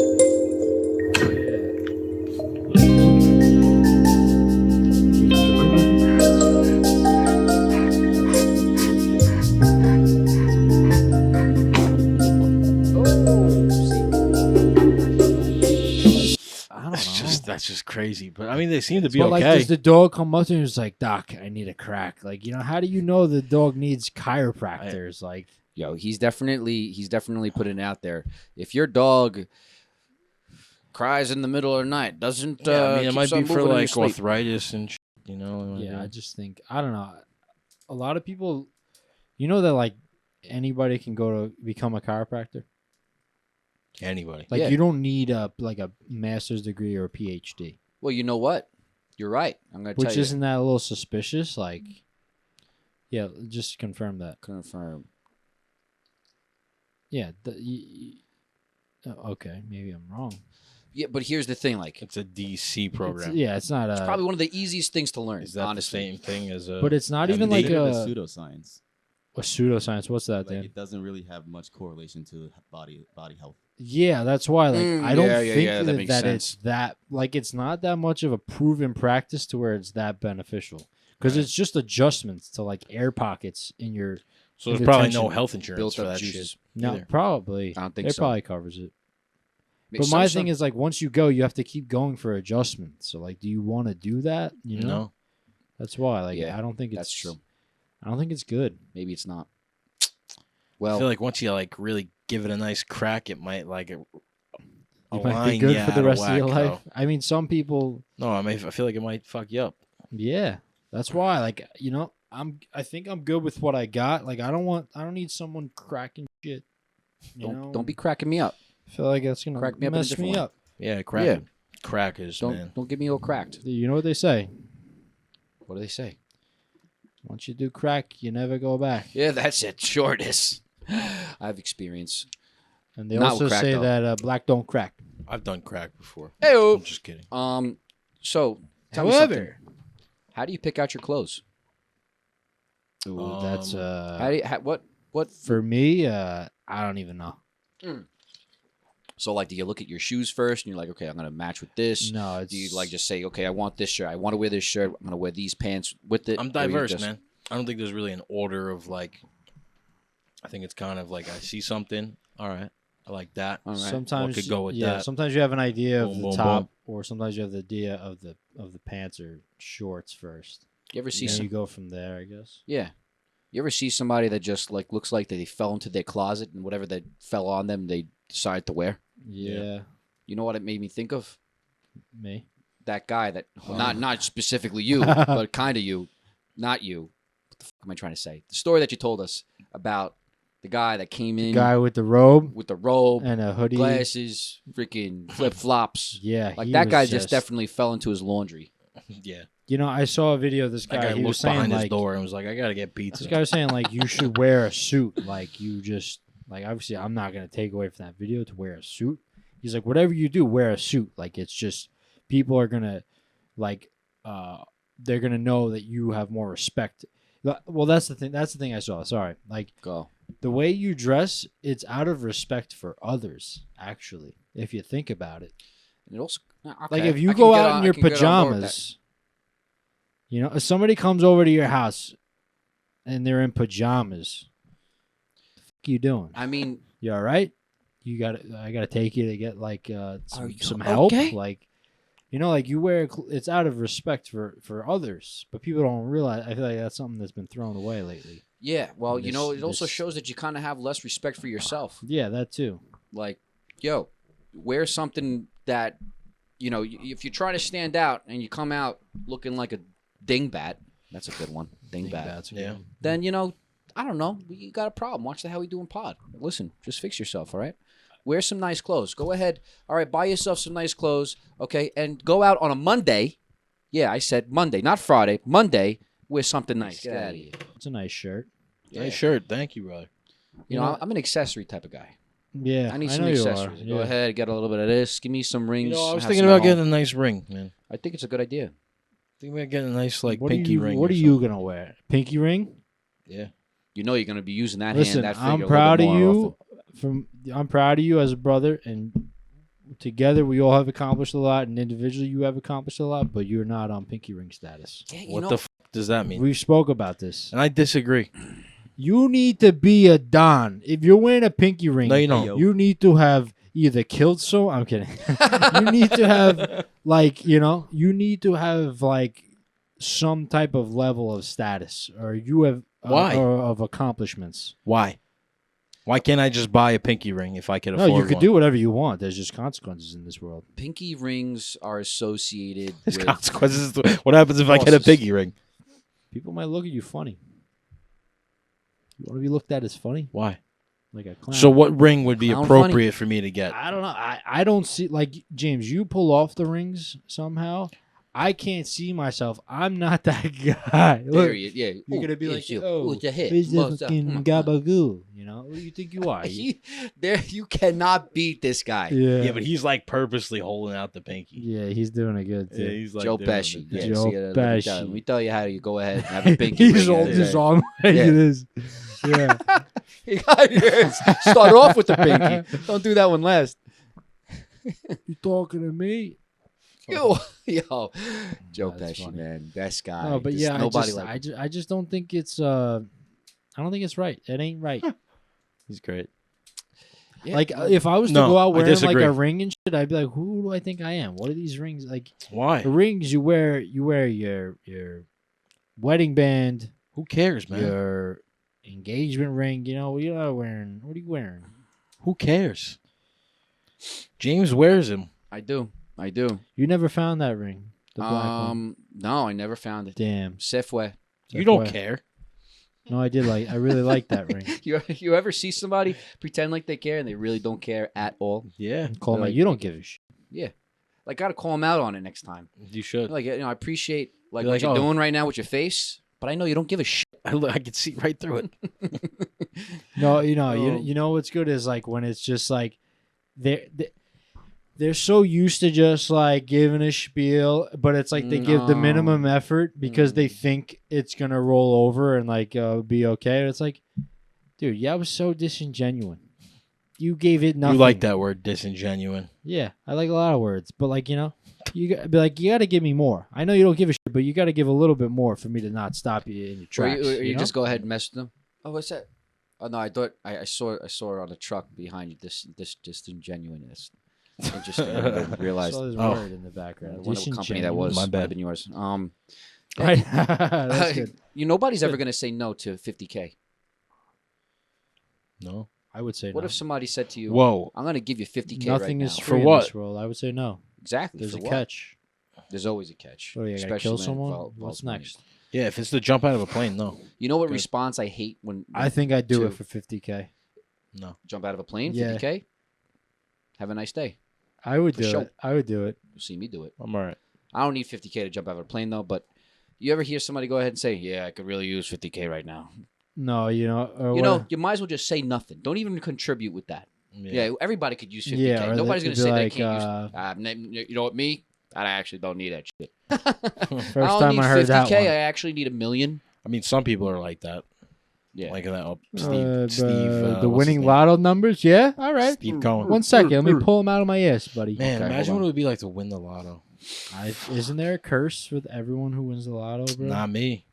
That's just crazy. But I mean, they seem to be But okay. like, does the dog come up to him and is like, Doc, I need a crack? Like, how do you know the dog needs chiropractors? Like, Yo, he's definitely putting it out there. If your dog cries in the middle of the night, doesn't Yeah, I mean, it keeps might be on for moving in your like sleep. arthritis and you know. yeah, I just think, I don't know. A lot of people, that like anybody can go to become a chiropractor. Anybody. Like, Yeah. you don't need a master's degree or a PhD. Well, you know what? You're right. I'm gonna tell Which you. isn't that a little suspicious? Like, yeah, just confirm that. Confirm. Yeah. Okay, maybe I'm wrong. Yeah, but here's the thing. Like, It's a DC program. It's not it's probably one of the easiest things to learn. Is that honestly. the same thing as a? but it's not Yeah, even they like did it as a pseudoscience. pseudoscience. What's that, Like Dan? it doesn't really have much correlation to body health. Yeah, that's why. Like, I don't yeah, think that makes that sense. it's that. Like, it's not that much of a proven practice to where it's that beneficial. Because Right. it's just adjustments to like air pockets in your. so there's the probably tension no health insurance Built for up that juices. shit. No, either. probably. I don't think it so. probably covers it. Maybe But my some- thing is, like, once you go, you have to keep going for adjustments. So, like, do you want to do that? You know, No. that's why. Like, Yeah, I don't think it's that's true. I don't think it's good. Maybe it's not. I Well, feel like once you like really give it a nice crack, it might like It might be good for the rest of your life. I mean, some people, No, I feel like it might fuck you up. yeah. That's why, like, I think I'm good with what I got. Like, I don't need someone cracking shit. You know? don't be cracking me up. I feel like that's gonna Crack me up in a mess different me way. up. Yeah, crack. Yeah. Crackers, man. Don't get me all cracked. You know what they say? What do they say? Once you do crack, you never go back. Yeah, that's it. Sure it is. I have experience. And they Not also with crack, say though. that black don't crack. I've done crack before. Hey-o. I'm just kidding. So tell me something. How do you pick out your clothes? Ooh, that's What? for me. I don't even know. So like, do you look at your shoes first and you're like, okay, I'm gonna match with this? No, it's Do you like just say, okay, I want this shirt. I want to wear this shirt. I'm gonna wear these pants with it. I'm Or you diverse, just- man. I don't think there's really an order of like. I think it's kind of like I see something. All right, I like that. All right. sometimes What could go with yeah. that? Sometimes you have an idea of Boom, the boom, top, or sometimes you have the idea of the pants or shorts first. You ever see And some? you go from there, I guess. Yeah. You ever see somebody that just like looks like they fell into their closet and whatever that fell on them, they decided to wear? Yeah, You know what it made me think of? me. That guy that not specifically you, but kind of you, not you. What the fuck am I trying to say? The story that you told us about the guy that came in Guy with the robe with the robe, and a hoodie. glasses, freaking flip flops. Yeah, Like he that was guy just definitely fell into his laundry. Yeah, You know, I saw a video of this that guy. guy He was looked saying behind his like, door and was like, "I gotta get pizza." this guy was saying like, you should wear a suit. Like you just like obviously, I'm not gonna take away from that video to wear a suit. He's like, whatever you do, wear a suit. Like it's just people are gonna like, they're gonna know that you have more respect. Well, that's the thing. That's the thing I saw. Sorry, like Go. the way you dress, it's out of respect for others. Actually, if you think about it. And it also Like if you go out in your pajamas, you know, if somebody comes over to your house and they're in pajamas, the fuck you doing? I mean, You all right? I gotta take you to get like Are you some help. okay? Like, you know, like you wear. It's out of respect for others, but people don't realize. I feel like that's something that's been thrown away lately. yeah. Well, you know, it also This- shows that you kind of have less respect for yourself. Yeah, that too. Like, yo, wear something that, you know, if you're trying to stand out and you come out looking like a dingbat, that's a good one, dingbat. That's Yeah. Then, you know, I don't know, you got a problem. Watch the How We Doing pod. Listen, just fix yourself, all right? Wear some nice clothes. Go ahead. All right, buy yourself some nice clothes, okay? And go out on a Monday. Yeah, I said Monday, not Friday. Monday, wear something nice. Get out of here. It's a nice shirt. Yeah. Nice shirt, thank you, brother. You know, I'm an accessory type of guy. Yeah, I need know some you are, accessories. Go yeah. ahead, get a little bit of this. Give me some rings. You know, I was have thinking some about at home. getting a nice ring, man. I think it's a good idea. Think about getting a nice like What pinky are you, ring. What or are you something. gonna wear? Pinky ring? Yeah. You know you're going to be using that Listen, hand, that finger I'm a little proud bit of more you. often. I'm proud of you as a brother, and together we all have accomplished a lot, and individually you have accomplished a lot, but you're not on pinky ring status. Yeah, you What know, the fuck does that mean? We spoke about this. And I disagree. You need to be a don. If you're wearing a pinky ring, No, you don't. you need to have either killed so. I'm kidding. You need to have like you need to have like some type of level of status, or you have Why? or of accomplishments. Why? Why can't I just buy a pinky ring if I could No, afford you could one? do whatever you want. There's just consequences in this world. pinky rings are associated There's with... consequences. What happens if I get a Losses. pinky ring? People might look at you funny. You want to be looked at as funny, Why? like a clown. So what ring would be Clown appropriate for me to get? I don't know. I don't see like James. You pull off the rings somehow. I can't see myself. I'm not that guy. Look, Period. Yeah. you're Ooh, gonna be it's like, you. oh, Ooh, it's your head. who's the What's up? fucking gabagoo? You know, who do you think you are? You cannot beat this guy. Yeah, Yeah, but he's like purposely holding out the pinky. yeah, he's doing it good too. Yeah, he's like Joe doing Pesci. it. Yeah, Joe see, let me tell you how you go ahead and have a pinky he's ring. holding his Yeah. arm like Yeah. it is. Yeah. You gotta start off with the pinky. Don't do that one last. You talking to me? Yo, Joe That's Pesci, funny. man, best guy. No, but There's yeah, nobody I just don't think it's I don't think it's right. It ain't right. He's great. Yeah. Like if I was to No, go out I wearing like disagree. a ring and shit, I'd be like, who do I think I am? What are these rings like? Why? The rings you wear your wedding band, Who cares, man? your engagement ring. You know, you're not wearing. What are you wearing? Who cares? James wears him. I do. You never found that ring, the black one. No, I never found it. Damn. Sefwe. You don't Sefwe. care. No, I did like. I really like that ring. You ever see somebody pretend like they care and they really don't care at all? Yeah. Call me. Like- You don't give a shit. Like Like, gotta call him out on it next time. You should. Like, I appreciate what like, you're doing right now with your face, but I know you don't give a shit. I can see right through it. No, you know what's good is like when it's just like they're so used to just like giving a spiel, but it's like they give the minimum effort because they think it's gonna roll over and like be okay. It's like, dude, yeah, I was so disingenuous. You gave it nothing. You like that word, disingenuous? Yeah, I like a lot of words, but like you got to give me more. I know you don't give a shit, but you got to give a little bit more for me to not stop you in your tracks. Or you know? just go ahead and mess with them. Oh, what's that? Oh no, I thought I saw it on the truck behind you. This disingenuousness. Interesting. I didn't realize. I saw this word in the background. I wonder what company that was. My bad. Might have been yours. Right. That's good. Nobody's ever gonna say no to $50K. No. I would say What no. if somebody said to you, "Whoa, I'm gonna give you $50K Nothing right is now." free For what? in this world. I would say no. Exactly. There's for a what? catch. There's always a catch. What do you got to especially kill when it someone? involves What's money. next? yeah." If it's to jump out of a plane, no, You know what Good. response I hate when I think I'd do to it for $50K. no. jump out of a plane? Yeah. 50K. Have a nice day. I would For do sure. it. I would do it. You'll see me do it. I'm all right. I don't need 50K to jump out of a plane though. But you ever hear somebody go ahead and say, "Yeah, I could really use 50K right now"? No, You might as well just say nothing. Don't even contribute with that. Yeah, everybody could use 50K. Yeah, or Nobody's they'd gonna say be they like, can't use. You know what? Me, I actually don't need that shit. First I don't time need I heard 50K. that one. I actually need $1 million. I mean, some people are like that. Yeah. Like that. The Steve. winning lotto numbers? Yeah, all right. Steve Cohen. 1 second, let me pull them out of my ass, buddy. Man, Okay, imagine hold what it would be like to win the lotto. Isn't there a curse with everyone who wins the lotto, bro? Not me.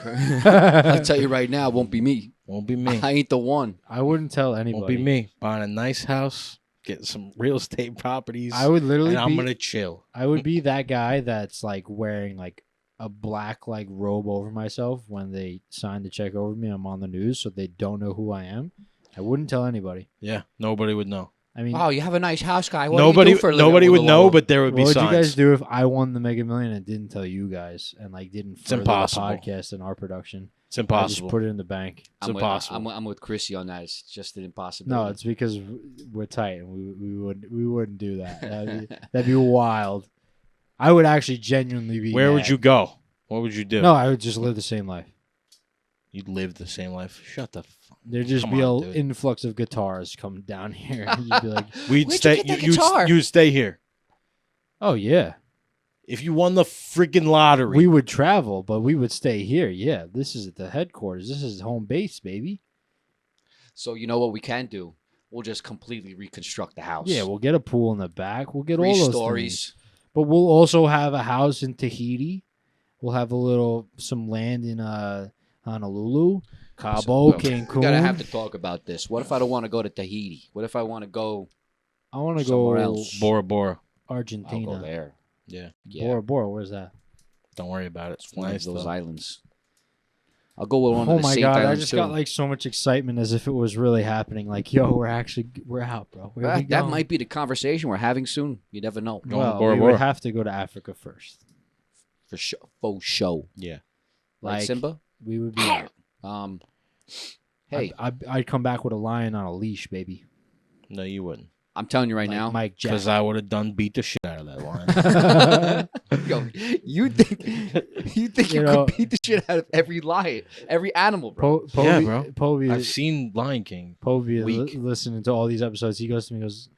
I'll tell you right now, it won't be me. Won't be me. I ain't the one. I wouldn't tell anybody. Won't be me. Buying a nice house, getting some real estate properties. I would literally and I'm gonna chill. I would be that guy that's like wearing like a black like robe over myself when they sign the check over me. I'm on the news, so they don't know who I am. I wouldn't tell anybody. Yeah, nobody would know. I mean, Oh, you have a nice house, guy. What Nobody, do you do for a living? nobody would know, Whoa. but there would be what would signs. you guys do if I won the Mega Million and didn't tell you guys and like didn't further impossible. the podcast and our production? It's I impossible. just put it in the bank. It's impossible. I'm with Chrissy on that. It's just an impossibility. No, it's because we're tight and we wouldn't do that. That'd be wild. I would actually genuinely be. Where would mad. you go? What would you do? No, I would just live the same life. You'd live the same life. Shut the fuck. There'd just Come be on, an dude. influx of guitars coming down here. You'd be like, We'd Where'd stay. you get that you'd- guitar? You'd stay here. oh yeah, If you won the freaking lottery, we would travel, but we would stay here. Yeah, this is the headquarters. This is home base, baby. So you know what we can do? We'll just completely reconstruct the house. Yeah, we'll get a pool in the back. We'll get 3 all those stories. things. But we'll also have a house in Tahiti. We'll have some land in Honolulu, Cabo, So, Cancun. We gotta have to talk about this. What if I don't want to go to Tahiti? What if I want to go? I want to somewhere go else. Bora Bora. I'll Argentina. go there. Yeah, Yeah, Bora Bora, where's that? don't worry about it. it's It's one nice of those though. islands. I'll go with one Oh of the my Saint god! I Islands just too. got like so much excitement as if it was really happening. Like, yo, we're out, bro. Where are we that going? might be the conversation we're having soon. You never know. Going to Well, Bora we Bora. would have to go to Africa first. For sure. Faux show. Yeah. Right, Like, Simba? we would be out. Hey, I'd come back with a lion on a leash, baby. No, you wouldn't. I'm telling you right Like now. Mike Jack. Because I would have done beat the shit out of that lion. Yo, you think you You know- could beat the shit out of every lion, every animal, bro? Yeah, bro. Povey, I've seen Lion King. Povey is Weak. listening to all these episodes. He goes to me, he goes,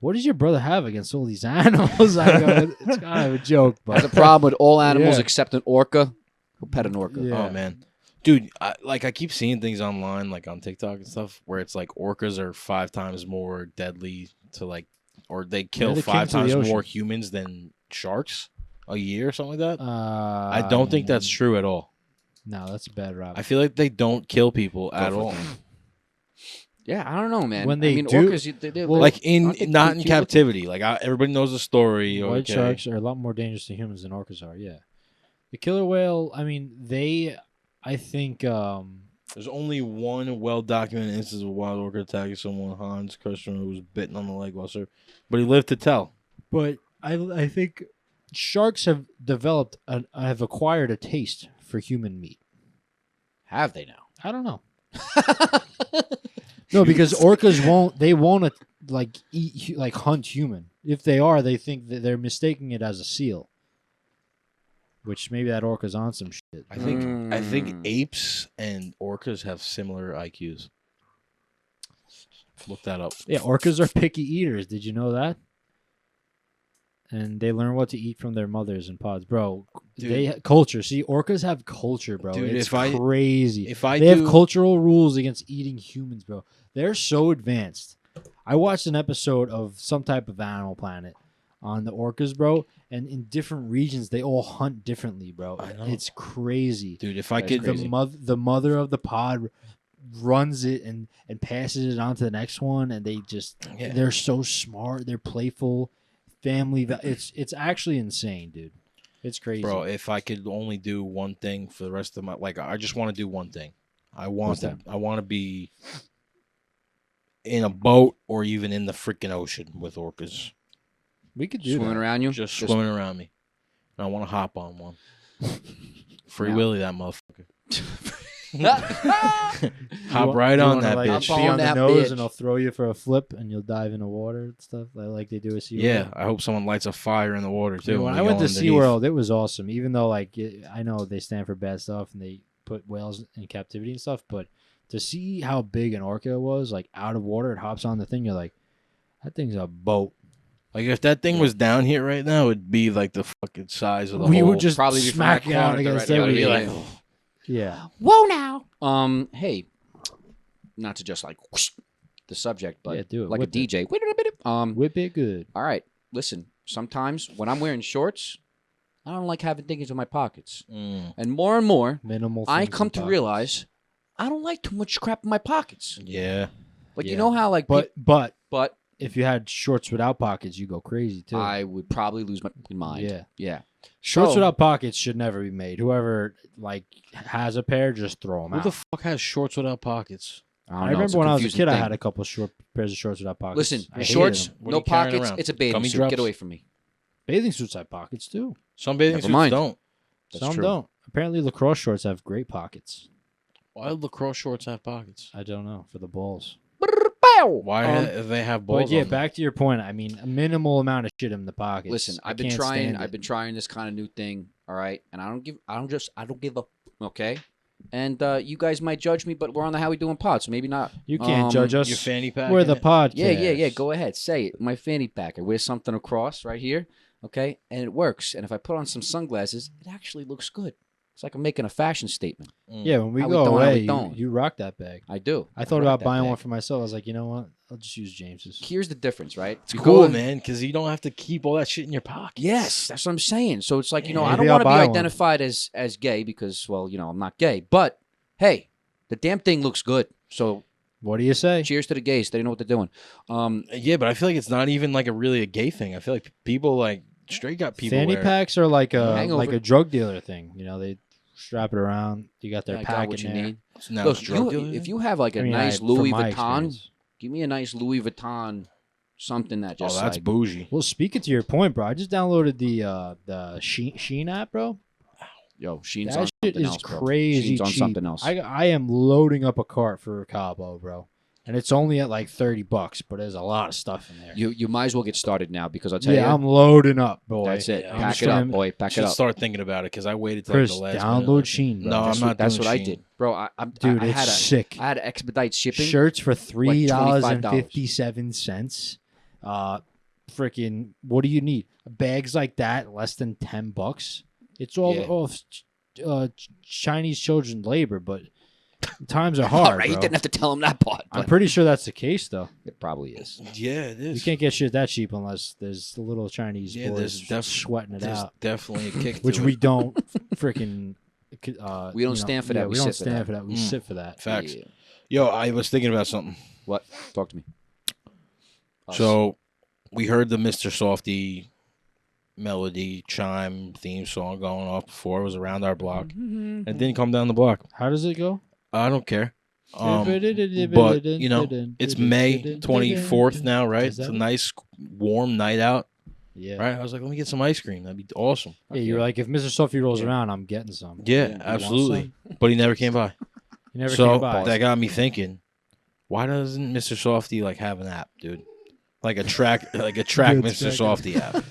"What does your brother have against all these animals?" I go, "It's kind of a joke, That's but a problem with all animals Yeah. except an orca. Who pet an orca? Yeah. Oh man, dude, I keep seeing things online, like on TikTok and stuff, where it's like orcas are 5 times more deadly to like, or they kill the 5 kings of the times more ocean. humans than sharks a year or something like that. I I don't think that's true at all. No, that's a bad rap. I feel like they don't kill people at for all. Yeah, I don't know, man. When they I mean, do- orcas, they're well, Like aren't they not in cute captivity. Like everybody knows the story. White Okay. sharks are a lot more dangerous to humans than orcas are. Yeah, the killer whale. I mean, I think. There's only one well-documented instance of a wild orca attacking someone, Hans Christian, who was bitten on the leg while surfing, but he lived to tell. But I think sharks have have acquired a taste for human meat. Have they now? I don't know. No, because orcas won't like eat like hunt human. If they are, they think that they're mistaking it as a seal. Which maybe that orca's on some shit. I think apes and orcas have similar IQs. Look that up. Yeah, orcas are picky eaters. Did you know that? And they learn what to eat from their mothers and pods, bro. Dude. Culture. See, orcas have culture, bro. Dude, it's if crazy. they have cultural rules against eating humans, bro. They're so advanced. I watched an episode of some type of Animal Planet on the orcas, bro, and in different regions they all hunt differently, bro. I know. It's crazy, dude. If I could, the mother of the pod runs it and passes it on to the next one, and they're so smart. They're playful, family. It's actually insane, dude. It's crazy, bro. If I could only do one thing for the rest of my I just want to do one thing. I want to be in a boat or even in the freaking ocean with orcas. We could do swimming that. around you, just swimming around me. And I want to hop on one. Free Willy, that motherfucker. Hop right on that bitch. Be on the nose, and I'll throw you for a flip, and you'll dive in the water and stuff like they do at SeaWorld. Yeah, I hope someone lights a fire in the water too. When I went to SeaWorld, it was awesome. Even though I know they stand for bad stuff and they put whales in captivity and stuff, but to see how big an orca was, out of water, it hops on the thing. You're like, that thing's a boat. Like, if that thing was down here right now, it'd be like the fucking size of the we whole. would just probably smack it out against it. We'd be like, yeah. Whoa now. Hey, not to just whoosh the subject, but do it. Like Whip a DJ. Whip it good. All right. Listen, sometimes when I'm wearing shorts, I don't like having things in my pockets. And more, minimal. I come to realize I don't like too much crap in my pockets. Yeah. But you know how but if you had shorts without pockets, you go crazy too. I would probably lose my mind. Yeah. Shorts without pockets should never be made. Whoever has a pair, just throw them out. Who the fuck has shorts without pockets? I remember when I was a kid, I had a couple pairs of shorts without pockets. Listen, shorts, no pockets. It's a bathing suit. Get away from me. Bathing suits have pockets too. Some bathing suits don't. Some don't. Apparently, lacrosse shorts have great pockets. Why do lacrosse shorts have pockets? I don't know. For the balls. Why do they have balls? But back to your point. I mean, a minimal amount of shit in the pockets. Listen, I've been trying this kind of new thing. All right, and I don't give a okay. And you guys might judge me, but we're on the How We Doing pod, so maybe not. You can't judge us. Your fanny pack. We're the podcast. Yeah. Go ahead, say it. My fanny pack. I wear something across right here, okay, and it works. And if I put on some sunglasses, it actually looks good. It's like I'm making a fashion statement. Yeah, when we go away, you rock that bag. I do. I thought about buying one for myself. I was like, you know what? I'll just use James's. Here's the difference, right? It's cool, man, because you don't have to keep all that shit in your pocket. Yes, that's what I'm saying. So it's like, I don't want to be identified as gay because, well, I'm not gay. But, hey, the damn thing looks good. So what do you say? Cheers to the gays. They know what they're doing. Yeah, but I feel like it's not even really a gay thing. I feel like people straight got people fanny packs are like a drug dealer thing. They strap it around. You got their pack in there. Look, if you have a nice Louis Vuitton, give me a nice Louis Vuitton something that just that's bougie. Well, speaking to your point, bro, I just downloaded the Shein app, bro. Yo, Shein's that on shit something is else, bro. crazy Shein's on cheap. something else. I am loading up a cart for Cabo, bro. And it's only at $30, but there's a lot of stuff in there. You might as well get started now because I'll tell you. Yeah, I'm loading up, boy. That's it. Yeah, pack it up, boy. Pack it up. Start thinking about it because I waited till Chris, the last download Shein, bro. No, I'm not. That's what Shein. I did, bro. Dude, it's sick. I had to expedite shipping. Shirts for $3.57. Freaking, what do you need? Bags like that, less than $10. It's all Chinese children labor, but times are hard. All right, bro. you didn't have to tell them that part. I'm pretty sure that's the case, though. It probably is. Yeah, it is. You can't get shit that cheap unless there's the little Chinese boys sweating it out. Definitely a kick to which it. we don't freaking. We don't stand for that. We don't stand for that. We sit for that. Facts. Yeah. Yo, I was thinking about something. What? Talk to me. So, we heard the Mr. Softy melody, chime, theme song going off before. It was around our block. And it didn't come down the block. How does it go? I don't care. But, it's May 24th now, right? It's a nice, warm night out. Yeah. Right? I was like, let me get some ice cream. That'd be awesome. Yeah, you're like, if Mr. Softy rolls around, I'm getting some. Yeah, absolutely. But he never came by. He never came by. That got me thinking, why doesn't Mr. Softy have an app, dude? like a track Good Mr. second. Softy app.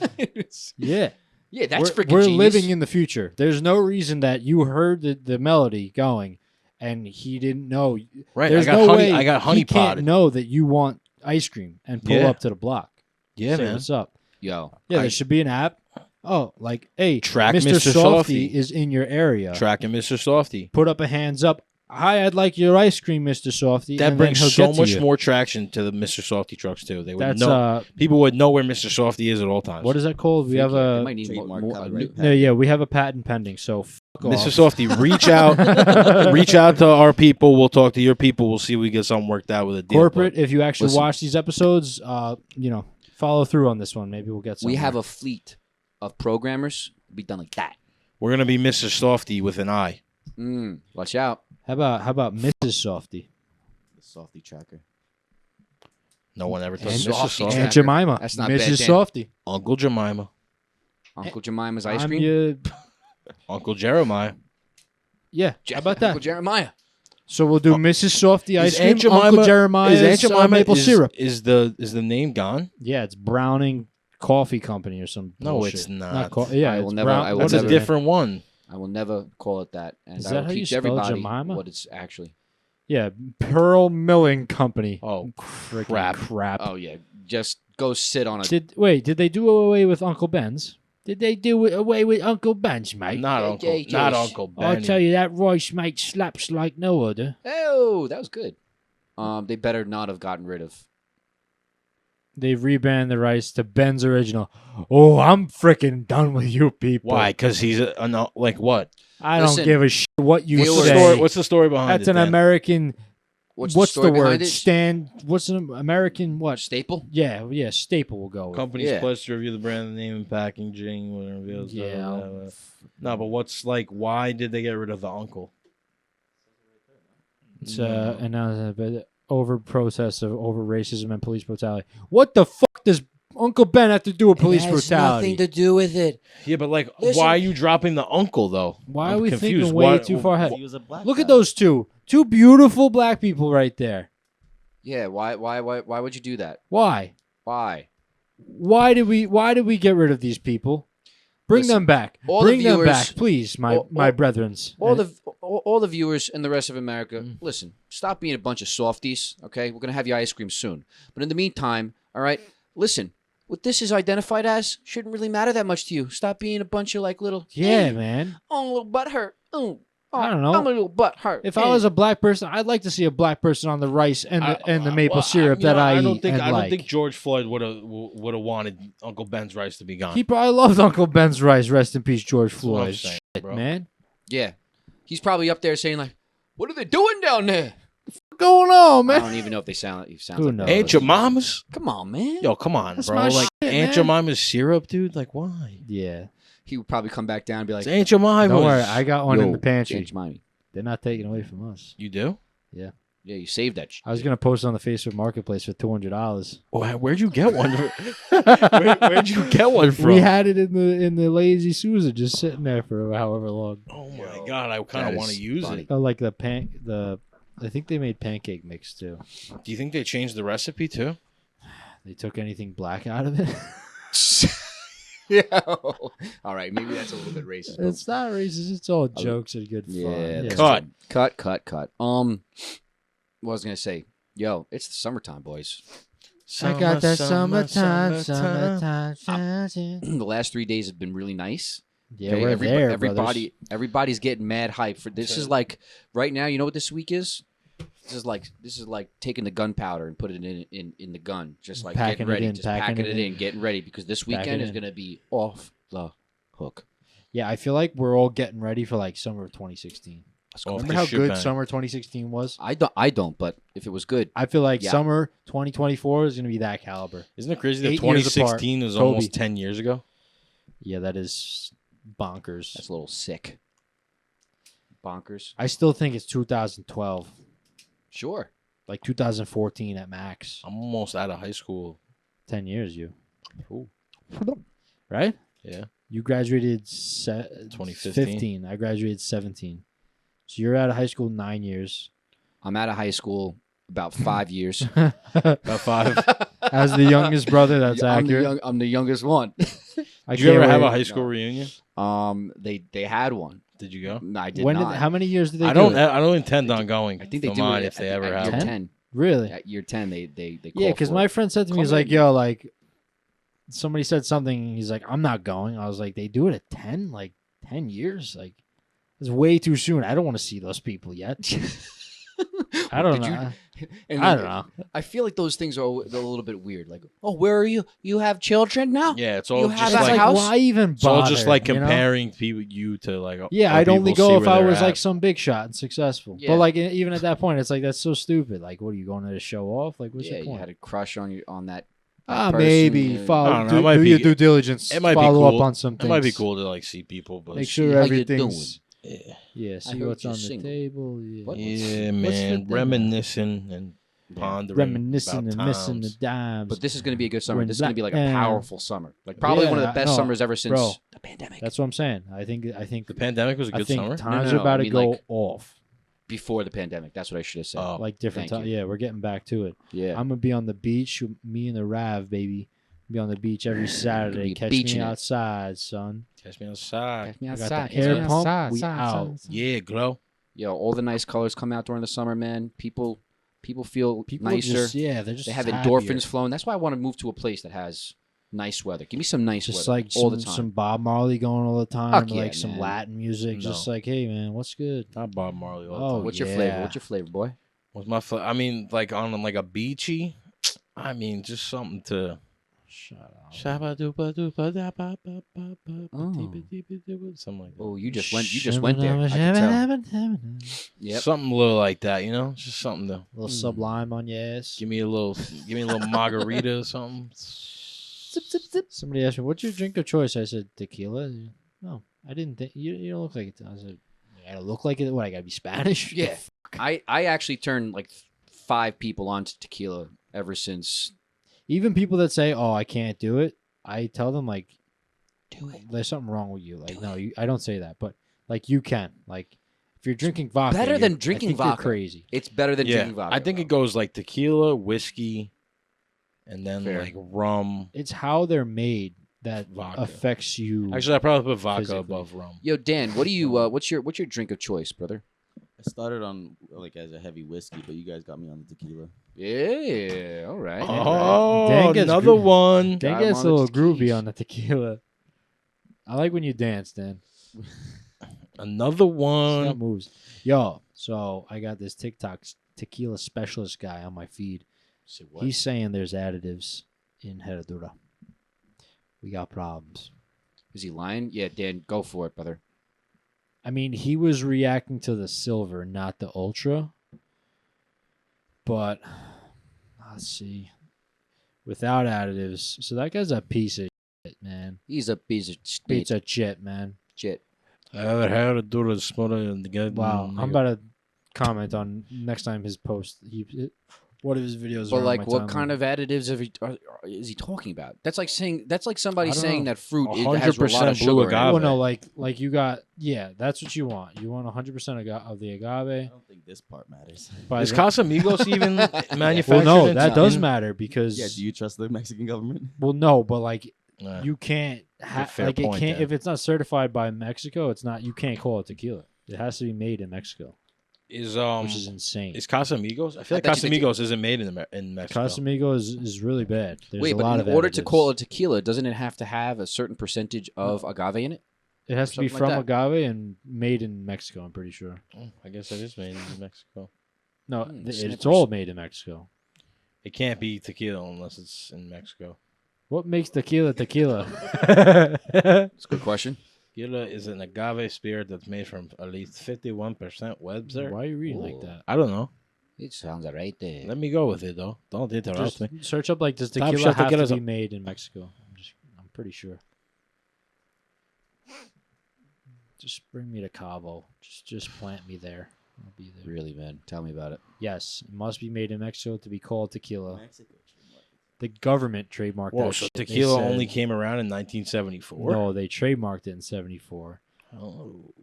Yeah. Yeah, that's freaking We're genius. living in the future. There's no reason that you heard the melody going and he didn't know. Right. There's I got no honey. way I got honey he can't potted. know that you want ice cream and pull Yeah. up to the block. Yeah, Say man. what's up. Yo. Yeah, there should be an app. Oh, like, hey, Track Mr. Mr. Softy Softy. is in your area. Tracking Mr. Softy. Put up a hands up. Hi, I'd like your ice cream, Mr. Softy. That and then brings he'll so get to much you. more traction to the Mr. Softy trucks too. They would That's know. People would know where Mr. Softy is at all times. what is that called? We have They a might need Trademark more copyright no, yeah, we have a patent pending. So fuck Mr. off. Softy, reach out to our people. We'll talk to your people. We'll see if we get something worked out with a deal. Corporate. If you actually Listen. watch these episodes, follow through on this one. Maybe we'll get something. We have a fleet of programmers. Be done like that. We're gonna be Mr. Softy with an I. Watch out. How about Mrs. Softy The Softy Tracker. No one ever took And Mr. Softy Softy. and Tracker. Jemima? That's not bad, Mrs. Dan. Softy. Uncle Jemima. Uncle Jemima's ice I'm cream. your- Uncle Jeremiah. yeah. How about that? Uncle Jeremiah. So we'll do Mrs. Softy ice Is cream. Aunt Jemima- Uncle Jeremiah's Is Aunt Jemima maple syrup. Is the name gone? Yeah, it's Browning Coffee Company or some. No, bullshit. it's not. Yeah, I will it's never- Brown- I will what's That's it a never- different one. I will never call it that. And Is I that will how you teach spell everybody Jemima? what it's actually. Yeah, Pearl Milling Company. Oh, Freaking crap. Oh, yeah. Just go sit on a. Did they do away with Uncle Ben's? Did they do away with Uncle Ben's, mate? not Yeah, Uncle. yeah, Not yes. Uncle I'll Benny. tell you that rice, mate, slaps like no other. Oh, that was good. They better not have gotten rid of. They've rebranded the rice to Ben's Original. Oh, I'm freaking done with you people. Why? Because he's like what? I Listen, don't give a shit what you What's What's the say. story? What's the story behind That's it? an Dan? American. What's the story behind word? it? Stand. What's an American what? Staple? Yeah. Staple will go with. Company's Yeah. pledged to review the brand name and packaging. Whatever reveals. Yeah. No, but what's like? Why did they get rid of the uncle? It's over process of over racism and police brutality. What the fuck does Uncle Ben have to do with police brutality? do with it. Yeah, but like, Listen- why are you dropping the uncle though? Why I'm are we confused. thinking way Why- too far ahead? He was a black Look guy. at those two beautiful black people right there. Yeah. Why would you do that? Why? Why? Why did we get rid of these people? Bring Listen, them back. all the Bring them viewers- back, please, my all- brethrens. All the viewers in the rest of America, listen, stop being a bunch of softies, okay? We're going to have your ice cream soon. But in the meantime, all right, listen, what this is identified as shouldn't really matter that much to you. Stop being a bunch of like little, Yeah, man. oh, a little butt hurt. Oh, I don't know. I'm a little butt hurt. If I was a black person, I'd like to see a black person on the rice and the maple syrup that I eat and I like. don't think George Floyd would have wanted Uncle Ben's rice to be gone. He probably loved Uncle Ben's rice. Rest in peace, George That's what I'm Floyd. saying, Shit, bro. man. Yeah. He's probably up there saying like, what are they doing down there? What's going on, I man? don't even know if they sound Who like knows? that. Aunt Jemima's? Come on, man. Yo, come on, That's bro. my Like shit, Aunt man. Jemima's syrup, dude. Like, why? Yeah. He would probably come back down and be like, It's Aunt Jemima's. Don't worry, I got one in Yo, the pantry. Aunt Jemima. They're not taking away from us. You do? Yeah, you saved that shit. I was gonna post it on the Facebook Marketplace for $200. Where'd you get one? Where'd you get one from? We had it in the Lazy Susan just sitting there for however long. Oh my god, I kind that of want to is use funny. it. Like I think they made pancake mix too. Do you think they changed the recipe too? They took anything black out of it. Yeah. All right, maybe that's a little bit racist. but- It's not racist. It's all jokes and good yeah, fun. that's Cut. good. Cut. What was I gonna say? Yo, it's the summertime, boys. I got that summertime. The last 3 days have been really nice. Yeah, Okay, we're there, brothers. everybody's getting mad hype for this. Is like right now. You know what this week is? This is like taking the gunpowder and putting it in the gun, just like Packing getting ready, it in, just packing packing it it in. in, getting ready because this Packing weekend it is in. gonna be off the hook. Yeah, I feel like we're all getting ready for like summer of 2016. Remember how good summer 2016 was? I don't. But if it was good, I feel like Yeah. summer 2024 is going to be that caliber. Isn't it crazy that 8 years apart. 2016 was Kobe. almost 10 years ago? Yeah, that is bonkers. that's a little sick. Bonkers. I still think it's 2012, Sure. like 2014 at max. I'm almost out of high school. 10 years, you. Ooh. Right? Yeah. You graduated 2015. 15. I graduated 17. So you're out of high school 9 years. I'm out of high school About 5 years. About 5. As the youngest brother, that's accurate. I'm the youngest one. I Did you ever can't have a wait. high school reunion? They had one. Did you go? No, I did When not. how many years did they I do don't. it? I don't intend on going. I think they Don't do mind it if they ever at have. year 10? 10. Really? At year 10, they Yeah, because because my friend said to me, Come he's like, in. yo, like, somebody said something. He's like, I'm not going. I was like, they do it at 10? Like, 10 years? Like, it's way too soon. I don't want to see those people yet. I don't know. I don't know. I feel like those things are a little bit weird. Like, oh, where are you? You have children now? Yeah, it's all You just have It's a like like, house? why even it's all bother? just like you know? comparing people you to like. Yeah, other I'd only people, go see if where I they're was at. like some big shot and successful. Yeah. But like even at that point, it's like that's so stupid. Like, what are you going there to show off? Like, what's Yeah, the you point? had a crush on that. Maybe person. I follow. don't know, it might Do your be- due diligence. it might be follow cool. up on some things. It might be cool to like see people, but Make See sure how you everything's. yeah, Yeah, I see heard what's you're on the single. table. Yeah, What? yeah, what's the man, thing? reminiscing and pondering, Reminiscing about and missing the times. dimes. But this is going to be a good summer. When This is going to be like a black- powerful summer. Like probably one of the Yeah, best no, summers ever since bro. the pandemic. That's what I'm saying. I think The pandemic was a I good think summer. times No, are about I to mean, go like- off. Before the pandemic. That's what I should have said. Oh, Like different thank times. you. Yeah, we're getting back to it. Yeah. I'm gonna be on the beach. Me and the Rav, baby, be on the beach every Saturday. be Catch beaching me it. outside, son. Catch me outside. Catch me I got outside, the catch me air pump. outside, We outside, out. outside. Yeah, glow. Yo, all the nice colors come out during the summer, man. People feel People are nicer. just they're just They have happier. endorphins flowing. That's why I want to move to a place that has nice weather. Give me some nice Just weather like all some, the time. some Bob Marley going all the time, Fuck yeah, like some man. Latin music. No. Just like, hey man, what's good? Not Bob Marley. All the Oh, time. What's your yeah. flavor? What's your flavor, boy? What's my? I mean, like on like a beachy. I mean, just something to. Shut up. Something like that. Oh, you just went there. I can tell. Yep. Something little like that, you know, just something to little sublime on your ass. give me a little margarita or something. Somebody asked me, "What's your drink of choice?" I said, "Tequila." No, I didn't think you don't look like it. I said, "I gotta look like it." What? I gotta be Spanish? Yeah. I actually turned like 5 people onto tequila ever since. Even people that say, "Oh, I can't do it," I tell them like, Do it. "There's something wrong with you." Like, no, I don't say that, but like you can. Like, if you're drinking vodka, better you're- than I drinking think you're vodka. crazy. It's better than Yeah, drinking vodka. I think bro. it goes like tequila, whiskey, and then Fair. like rum. It's how they're made that Vodka. affects you. Actually, I probably put vodka Physically. above rum. Yo, Dan, what do you? What's your drink of choice, brother? I started on like as a heavy whiskey, but you guys got me on the tequila. Yeah. All right. Oh, Dan gets another group- one. Dan I'm gets on a the little groovy tequilas. on the tequila. I like when you dance, Dan. Another Got one. moves. Yo, so I got this TikTok tequila specialist guy on my feed. Say what? He's saying there's additives in Herradura. We got problems. Is he lying? Yeah, Dan, go for it, brother. I mean, he was reacting to the silver, not the ultra. But let's see. Without additives, so that guy's a piece of shit, man. He's a piece of Piece of shit, man. shit. I ever had to do the smoother and the good. Wow, I'm about to comment on next time his post. One of his videos. But are on like, my what timeline. kind of additives is he talking about? That's like saying somebody I don't saying know. that fruit has a lot 100% of blue sugar. in it. agave. Well, no, like you got, yeah, that's what you want. You want 100% of the I agave. don't think this part matters. By Is the- Casamigos even manufactured? well, no, in- that does in- matter because Yeah, do you trust the Mexican government? well, no, but like Nah. you can't fair like it point can't then. if it's not certified by Mexico, it's not. You can't call it tequila. It has to be made in Mexico, Is which is insane. is Casamigos? I feel like I bet you they Casamigos isn't made in Mexico. Casamigo is really bad. There's Wait, a but lot in of order to additives. call it tequila, doesn't it have to have a certain percentage of agave in it? it has to be something like from agave and made in Mexico. I'm pretty sure. Oh, I guess it is made in Mexico. No, snippers. it's all made in Mexico. It can't be tequila unless it's in Mexico. What makes tequila tequila? That's a good question. Tequila is an agave spirit that's made from at least 51% Webster. Why are you reading Ooh. like that? I don't know. It sounds alright there. Let me go with it though. Don't interrupt Just me. search up like does Top tequila shelf have to tequila's be a- made in Mexico? I'm pretty sure. Just bring me to Cabo. Just plant me there. I'll be there. Really, man. Tell me about it. Yes, it must be made in Mexico to be called tequila. Mexico. The government trademarked Whoa, that so shit. They tequila said- only came around in 1974? No, they trademarked it in 74. Oh.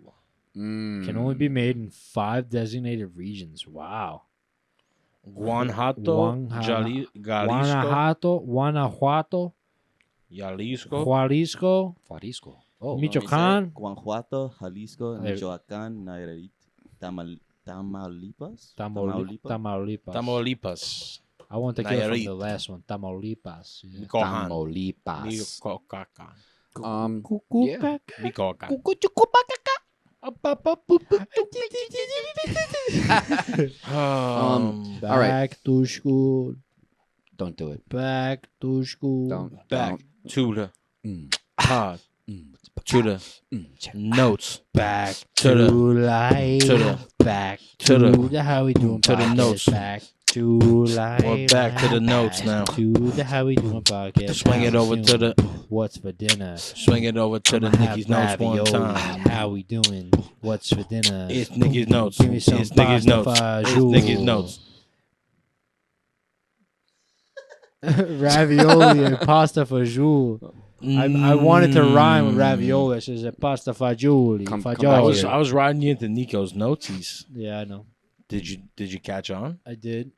Can only be made in 5 designated regions. Wow. Guanajuato, Jalisco, Guanajuato, Jalisco, Jalisco, Farisco. Oh, Michoacán. Guanajuato, Jalisco, There- Michoacán, Nayarit, Tamaulipas. Tamaulipas, I want to get from Nayarit. the last one. Tamaulipas. Yeah. Michoacán, Tamaulipas. Michoacán, Yeah. Michoacán. All Back right. to school. Don't do it. Back to school. Don't. Back to the Mm. pod, Mm. to the notes, Back to to the life. to the Back to to the the How We Doing to the podcast. notes. Back to life. We're back to the notes now. To the How We Doing podcast. Swing it How over we to doing? the What's for dinner? swing it over to the I'ma have Nicky's notes one ravioli. time. How we doing? What's for dinner? It's Nicky's notes. Give me some It's Nicky's pasta notes. It's Nicky's fagioli. notes. Ravioli and pasta fagioli. I wanted to rhyme with ravioli. So it's pasta fagioli. Come I Fagioli. was riding you into Nico's notes. Yeah, I know. Did you catch on? I did.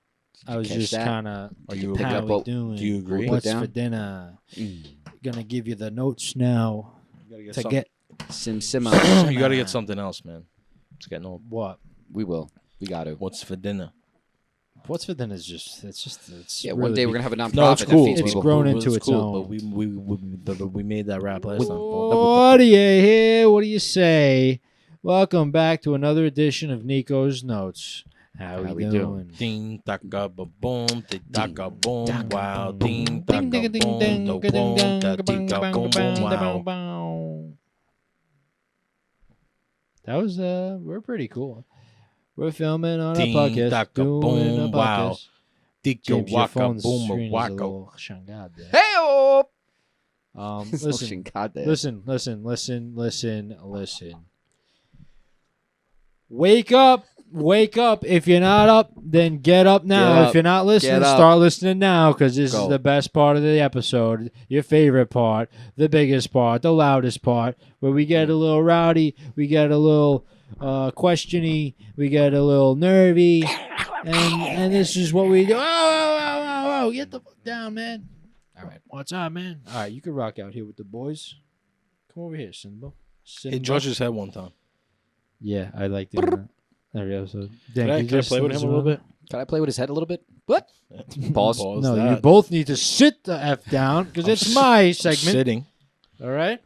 I was catch just that? kind of. Are you pick How up we what- doing? do you agree? What's Put down? for dinner? Mm. Gonna give you the notes now to get Simmer. You gotta get something else, man. It's getting old. what? We will. We got to. What's for dinner? What's for dinner is just. It's Yeah, really one day we're big. gonna have a nonprofit No, it's that cool. feeds It's people. grown into its own. But we made that rap last time. What do you hear? What do you say? Welcome back to another edition of Nico's Notes. How we doing? Ding taka ba boom, ding taka boom, wow, ding Ding taka ding ding boom, ding da ding boom, ding da ding tika boom, boom, wow. bang. That was we're pretty cool. We're filming on a Ding, podcast. taka, Doing boom, a wow. podcast. Tika James, your waka phone's boom, screen is a waka. little shangad there. Hey, Listen, God damn. listen. Wake up. If you're not up, then get up now. Get up. If you're not listening, Get up. start listening now because this Go. is the best part of the episode. Your favorite part, the biggest part, the loudest part, where we get a little rowdy, we get a little questiony, we get a little nervy, and this is what we do. Oh, get the fuck down, man. All right, what's up, man? All right, you can rock out here with the boys. Come over here, Simba. It judged his head one time. Yeah, I like doing that. Every episode. Dan, Can I play with him a little bit? Can I play with his head a little bit? What? Pause. No, that. you both need to sit the F down because it's my segment. Sitting. All right?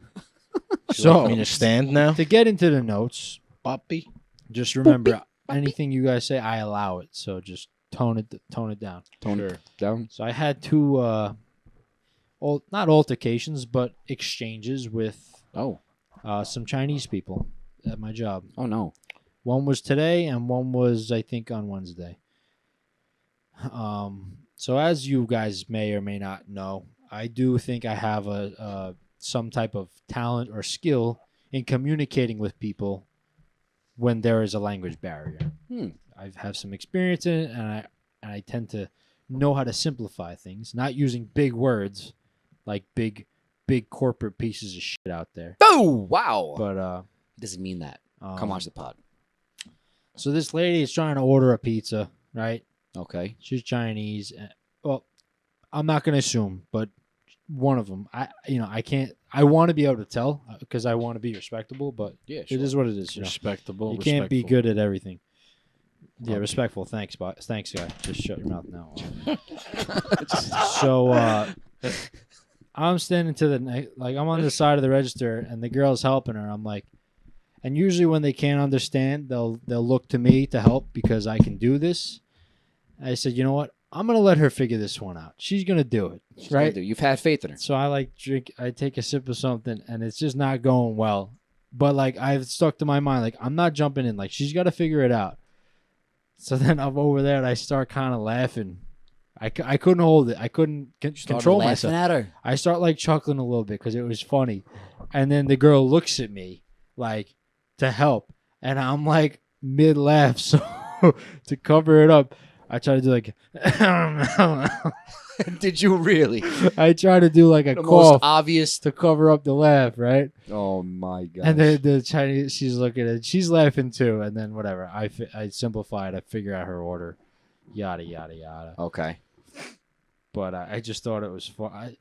So, you to stand now? To get into the notes, Poppy. just remember anything you guys say, I allow it. So just tone it down. Tone it down. So I had two, not altercations, but exchanges with Oh. some Chinese people at my job. Oh no. One was today, and one was, I think, on Wednesday. So as you guys may or may not know, I do think I have some type of talent or skill in communicating with people when there is a language barrier. I have some experience in it, and I tend to know how to simplify things, not using big words like big corporate pieces of shit out there. Oh wow. But Doesn't mean that. Come watch the pod. So this lady is trying to order a pizza, right? Okay. She's Chinese. Well, I'm not gonna assume, but one of them. I can't. I want to be able to tell because I want to be respectable, but Yeah. it is what it is. Respectable. You can't be respectful. good at everything. Yeah, Okay. respectful. Thanks, guy. Just shut your mouth now. So I'm standing to the like I'm on the side of the register, and the girl's helping her. I'm like, and usually when they can't understand, they'll look to me to help because I can do this. I said, you know what? I'm gonna let her figure this one out. She's gonna do it, She's right? gonna do- You've had faith in her. So I I take a sip of something, and it's just not going well. But like I've stuck to my mind, like I'm not jumping in. Like she's got to figure it out. So then I'm over there, and I start kind of laughing. I couldn't hold it. I couldn't control myself. At her. I start like chuckling a little bit because it was funny. And then the girl looks at me like to help. And I'm like mid laugh. So to cover it up, I try to do like, Did you really? I try to do like a The cough most obvious. to cover up the laugh, right? Oh my god. And then the Chinese, she's looking at it. She's laughing too. And then whatever. I simplify it. I figure out her order. yada yada yada. Okay. But I just thought it was fun.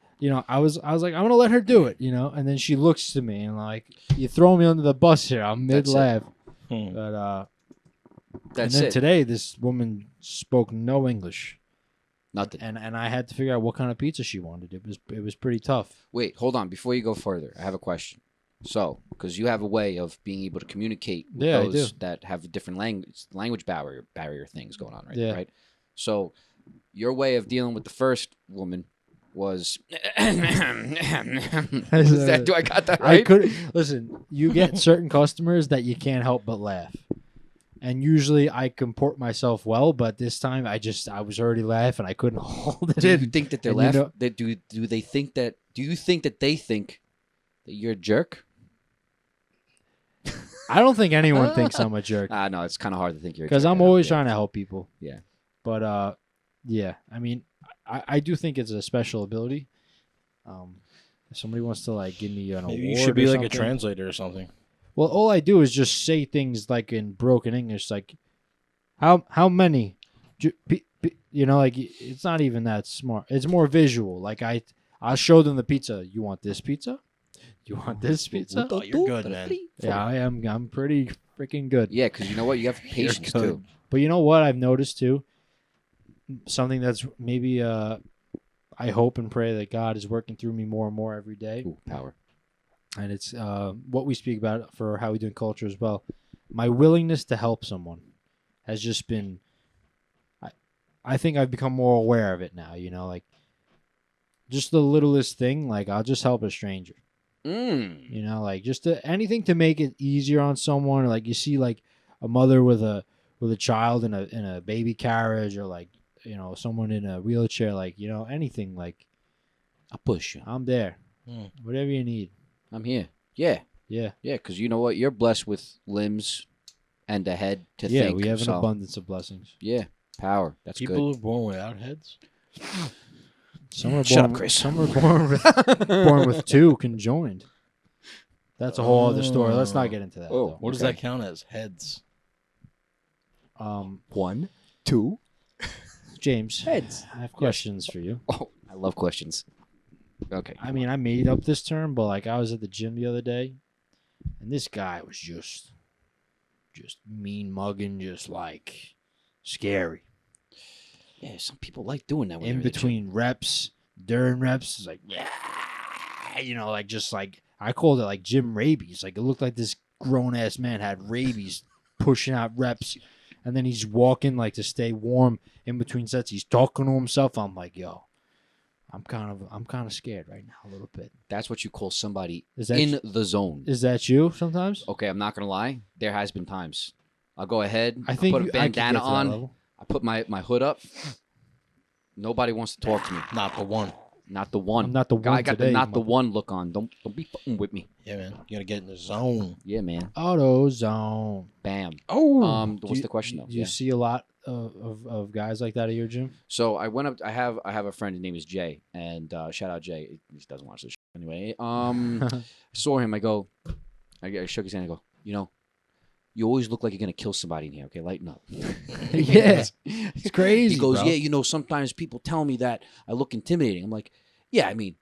I was like, I'm gonna let her do it, and then she looks to me and like, you throw me under the bus here. I'm mid laugh. But That's and then it. today, this woman spoke no English, Nothing. and I had to figure out what kind of pizza she wanted. It was pretty tough. Wait, hold on. Before you go further, I have a question. So, because you have a way of being able to communicate with Yeah, I those do. that have different language barrier things going on, right? Yeah. Right. So, your way of dealing with the first woman was. Do I got that right? I could listen. You get certain customers that you can't help but laugh, and usually I comport myself well. But this time, I was already laughing. I couldn't hold it Do you in. think that they're And you laughing? know- Do they think that? Do you think that they think that you're a jerk? I don't think anyone thinks I'm a jerk No, it's kind of hard to think you're a jerk. because I'm I know, always yeah. trying to help people. Yeah. But yeah. I mean, I do think it's a special ability. If somebody wants to like give me an Maybe award, you should be or like a something- translator or something. Well, all I do is just say things like in broken English, like how many, like it's not even that smart. It's more visual. Like I'll show them the pizza. You want this pizza? You want this pizza? Oh, you're good, man. Yeah, I am. I'm pretty freaking good. Yeah, because you know what? You have patience good. too. But you know what I've noticed too? Something that's maybe I hope and pray that God is working through me more and more every day. Ooh, power. And it's what we speak about for How We Doing Culture as well. My willingness to help someone has just been. I think I've become more aware of it now. Like just the littlest thing, like I'll just help a stranger. Like just anything to make it easier on someone. Like you see, like a mother with a child in a baby carriage, or like someone in a wheelchair. Like anything. Like I'll push you. I'm there. Mm. Whatever you need. I'm here. Yeah. Yeah. Yeah, because you know what? You're blessed with limbs and a head to Yeah, think. we have an so, abundance of blessings. Yeah, power. That's People good. are born without heads. Some are Shut born, up, Chris. Some are born with two conjoined. That's a whole other story. Let's not get into that. Oh, though. What does Okay. that count as? Heads. 1, 2. James, Heads. I have questions for you. Oh, I love questions. Okay. I mean, I made up this term, but like I was at the gym the other day, and this guy was just mean mugging, just like scary. Yeah, some people like doing that when In they're the gym. between reps, during reps, it's like, like just like I called it like gym rabies. Like it looked like this grown ass man had rabies, pushing out reps, and then he's walking like to stay warm in between sets. He's talking to himself. I'm like, yo, I'm kind of scared right now a little bit. That's what you call somebody Is that in the zone. is that you sometimes? Okay, I'm not gonna lie. There has been times. I'll go ahead. I think put a I could get bandana to that on. level. I put my hood up. Nobody wants to talk to me. Not the one. Not the one. I'm not the Guy one got today, the not the mother- one look on. Don't be fucking with me. Yeah, man. You gotta get in the zone. Yeah, man. Auto zone. Bam. Oh. What's the question though? Do you see a lot of guys like that at your gym? So I went up. I have a friend. His name is Jay, and shout out Jay. He doesn't watch this shit anyway. Saw him. I shook his hand. I go, you always look like you're gonna kill somebody in here. Okay, lighten up. Yeah, it's crazy. He goes, bro. yeah. Sometimes people tell me that I look intimidating. I'm like, yeah. I mean,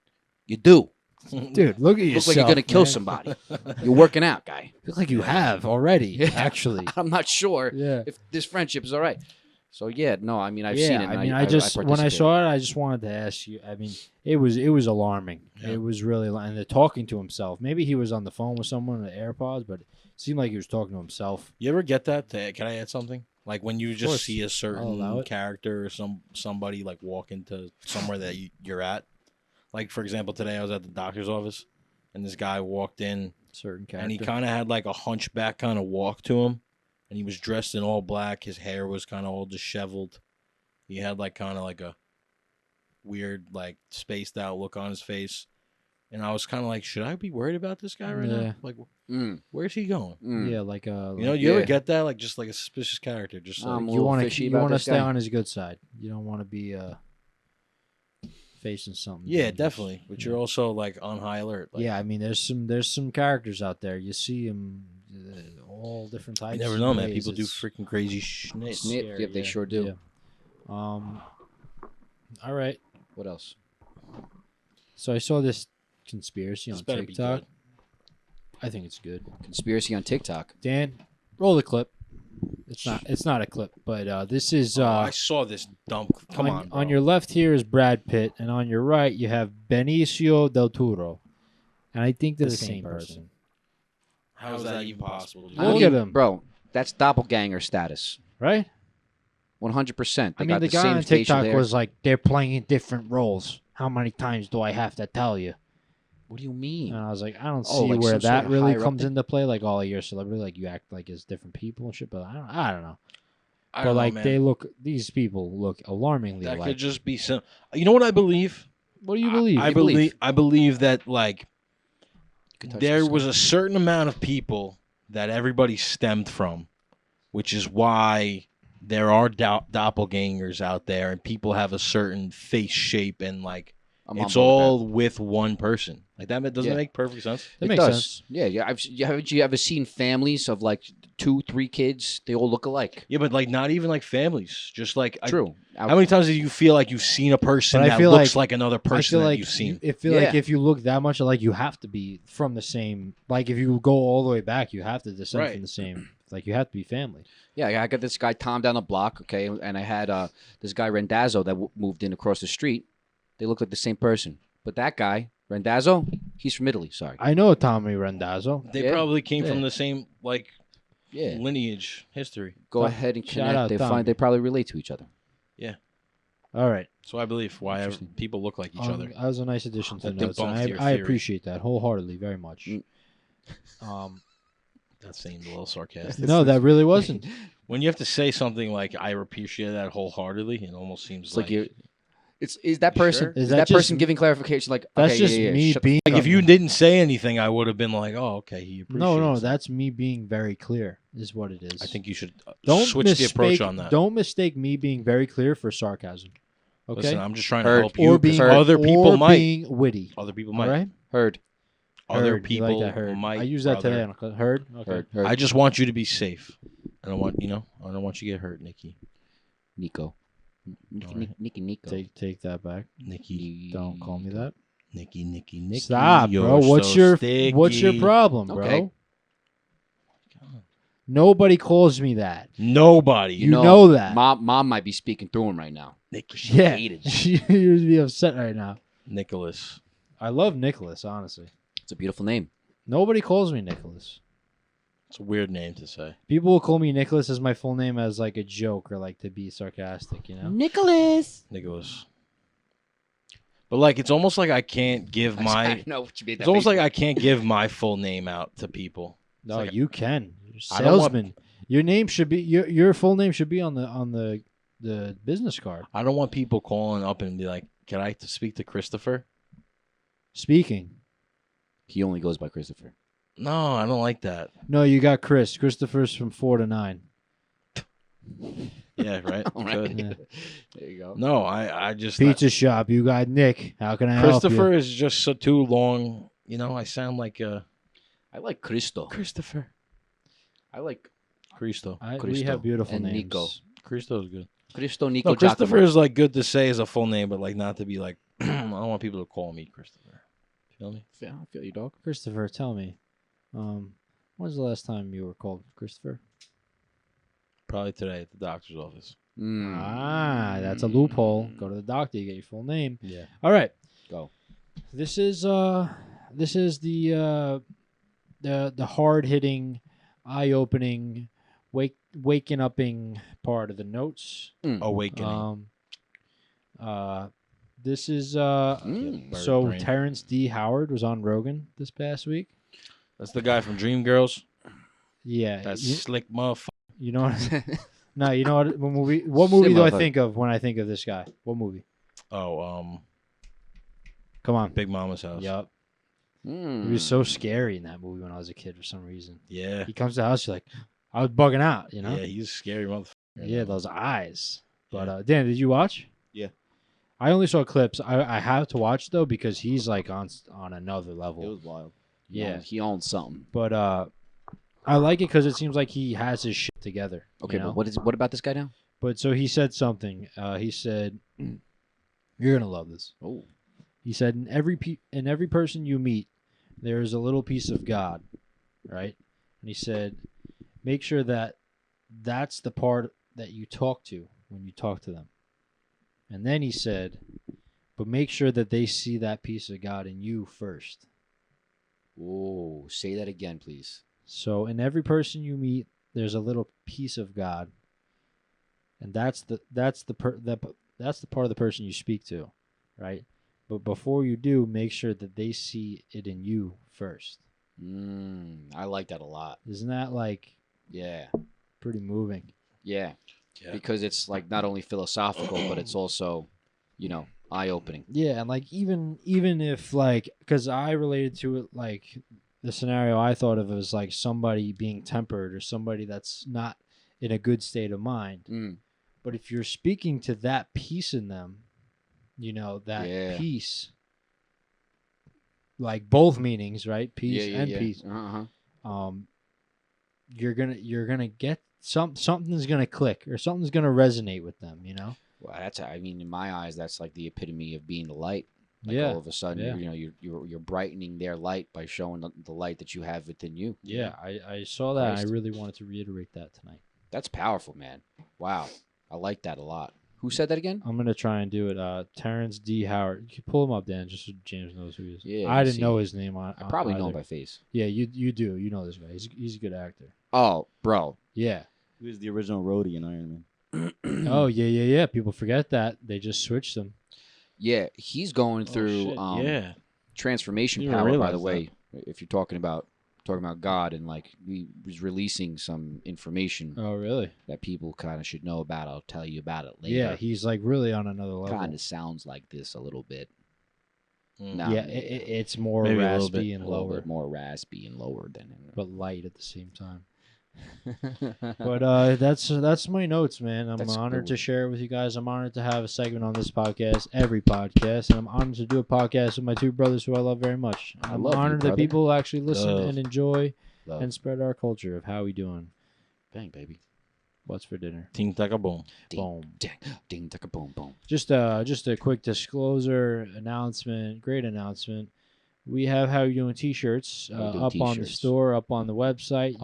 you do. Dude, look at You yourself. look like you're gonna kill man. somebody. You're working out, guy. Look like you have already. Actually, I'm not sure yeah. if this friendship is all right. So yeah, no. I mean, I've Yeah, seen it. I and mean, I just when I participated. saw it, I just wanted to ask you. I mean, it was alarming. Yeah. It was really, and they're talking to himself. Maybe he was on the phone with someone with AirPods, but it seemed like he was talking to himself. You ever get that? Can I add something? Like when you course. just see a allow certain it. character or somebody like walk into somewhere that you're at. Like for example, today I was at the doctor's office, and this guy walked in, Certain character. and he kind of had like a hunchback kind of walk to him, and he was dressed in all black. His hair was kind of all disheveled. He had like kind of like a weird like spaced out look on his face, and I was kind of like, should I be worried about this guy right Yeah. now? Like, where's he going? Yeah, like You know, you ever Yeah. get that? Like just like a suspicious character, just like I'm a you little want fishy to about this stay guy. on his good side. You don't want to be facing something. yeah, dangerous. definitely. But you're also like on high alert. Like, Yeah, I mean, there's some characters out there. You see them, all different you types. never know, man. ways. People do It's freaking crazy shit. Snip. scary, Yep, they sure do. All right. What else? So I saw this conspiracy on This better be TikTok. good. I think it's good. Conspiracy on TikTok. Dan, roll the clip. It's not a clip, but this is I saw this dump. Come on, bro. on your left here is Brad Pitt, and on your right you have Benicio del Toro, and I think they're the same person. How is that even possible? dude? Look at him. Bro. That's doppelganger status. Right? 100%. I mean, the guy on TikTok was like, "They're playing different roles. How many times do I have to tell you?" What do you mean? And I was like, I don't Oh, see like where some sort that of really higher up comes thing? into play. Like, all you're a celebrity, like you act like it's different people and shit. But I don't know. I But don't like, know, man. these people look alarmingly That alike. could just be some. You know what I believe? What do you believe? I believe that like could touch there the was a certain amount of people that everybody stemmed from, which is why there are doppelgangers out there, and people have a certain face shape, and like I'm on it's board with all with one person. Like that doesn't Yeah. make perfect sense. That It makes does. sense. Yeah. Haven't you ever seen families of like 2-3 kids? They all look alike. Yeah, but like not even like families. Just like True. how many times do you feel like you've seen a person But I that feel looks like- like another I person feel that like you've seen? I feel like Yeah. if you look that much alike, you have to be from the same. Like, if you go all the way back, you have to descend Right. from the same. Like, you have to be family. Yeah, I got this guy Tom down the block, okay, and I had this guy Rendazzo that moved in across the street. They look like the same person, but that guy Rendazzo, he's from Italy. Sorry. I know Tommy Rendazzo. They Yeah. probably came from Yeah. the same like Yeah. lineage history. Go Tom- ahead and shout connect. out They Tommy. they probably relate to each other. All right. So I believe why Interesting. people look like each other. That was a nice addition to I the think notes. And bumped your I theory. appreciate that wholeheartedly very much. Mm. That seemed a little sarcastic. No, that really wasn't. When you have to say something like "I appreciate that wholeheartedly," it almost seems It's like you. Is that You person? sure? Is Is that, that just- person giving clarification? Like That's okay, just yeah, me shut- being. like if you didn't say anything, I would have been like, "Oh, okay, he appreciates." No, it." that's me being very clear. Is what it is. I think you should don't switch the approach on that. Don't mistake me being very clear for sarcasm. Okay. Listen, I'm just trying to Heard. help you. or 'cause being other people or might. being witty. Other people All might. right. heard. Other Heard. You people like that, heard. might. I use that brother. today. Uncle. Heard. Okay. Heard. I just want you to be safe. I don't want I don't want you to get hurt, Nikki. Nico. All right. Nico. Take that back. Nikki. Don't call me that. Nikki. Stop, you're bro. What's so your sticky. problem, bro? Okay. Nobody calls me that. Nobody. You know that. Mom might be speaking through him right now. Nikki. Yeah. hated. You'd be upset right now. Nicholas. I love Nicholas, honestly. It's a beautiful name. Nobody calls me Nicholas. It's a weird name to say. People will call me Nicholas as my full name as like a joke or like to be sarcastic, you know? Nicholas. Nicholas. But like, it's almost like I can't give I my. know what you mean. It's almost like I can't give my full name out to people. No, like- you can. You're a I don't want- salesman. Your name should be your full name should be on the business card. I don't want people calling up and be like, "Can I speak to Christopher?" Speaking. He only goes by Christopher. No, I don't like that. No, you got Chris. Christopher's from 4 to 9. Yeah, right. All right. Good. Yeah. There you go. No, I just Pizza shop. You got Nick. How can I help Christopher you? is just so too long. You know, I sound like I like Cristo. Christopher. I like Cristo. We Cristo have beautiful and names. Nico. Cristo's good. Cristo Nico. No, Christopher Giacomo. is like good to say as a full name, but like not to be like. I don't want people to call me Christopher. Feel me? Yeah, I feel you, dog. Christopher, tell me. When's the last time you were called Christopher? Probably today at the doctor's office. Mm. Ah, that's a loophole. Go to the doctor, you get your full name. Yeah. All right. Go. This is the hard-hitting, eye-opening, waking upping part of the notes. Awakening. This is Mm. so brain. Terrence D. Howard was on Rogan this past week. That's the guy from Dreamgirls. Yeah, That you, slick motherfucker. you know what? No, you know what? What movie do I motherfucker. think of when I think of this guy? What movie? Oh, Come on. Big Mama's House. Yup. Mm. He was so scary in that movie when I was a kid for some reason. Yeah. He comes to the house, you're like, I was bugging out, you know? Yeah, he's a scary motherfucker. Yeah, those eyes. But Yeah. Dan, did you watch? Yeah. I only saw clips. I have to watch though because he's like on another It level. was wild. Yeah. He owns something. But I like it because it seems like he has his shit together. Okay, you know? but what about this guy now? But so he said something. He said, "You're gonna love this." Oh. He said, "In every person you meet, there is a little piece of God, right?" And he said, "Make sure that that's the part that you talk to when you talk to them." And then he said, "But make sure that they see that piece of God in you first." Oh, say that again, please. So in every person you meet, there's a little piece of God, and that's the part of the person you speak to, right? But before you do, make sure that they see it in you first. I like that a lot. Isn't that like Yeah. pretty moving? Yeah. Because it's like not only philosophical, but it's also, eye-opening. Yeah, and like even if like, because I related to it like the scenario I thought of as like somebody being tempered or somebody that's not in a good state of mind. But if you're speaking to that piece in them, that peace, like both meanings, right? Peace and peace. You're gonna get something's gonna click or something's gonna resonate with them. Well, in my eyes, that's like the epitome of being the light. Like all of a sudden, you're brightening their light by showing the light that you have within you. Yeah, I saw that. I really wanted to reiterate that tonight. That's powerful, man. Wow, I like that a lot. Who said that again? I'm gonna try and do it. Terrence D. Howard. You can pull him up, Dan, just so James knows who he is. Yeah, I didn't know his name. I probably know him by face. Yeah, you do. You know this guy. He's a good actor. Oh, bro. Yeah. He was the original roadie in Iron Man. Oh yeah. People forget that they just switched him. Yeah, he's going through transformation power. By the way, if you're talking about God, and like he was releasing some information. Oh really? That people kind of should know about. I'll tell you about it later. Yeah, he's like really on another level. Kind of sounds like this a little bit. Yeah, it's more raspy and lower. A little bit more raspy and lower than. But light at the same time. But that's my notes, man. I'm honored to share it with you guys. I'm honored to have a segment on this podcast, every podcast, and I'm honored to do a podcast with my two brothers who I love very much. I'm honored that people actually listen and enjoy and spread our culture of how we doing. Bang, baby. What's for dinner? Ting taka boom. Boom. Ding taka boom boom. Just a quick disclosure announcement. Great announcement. We have How You Doing T-shirts up on the store, up on the website.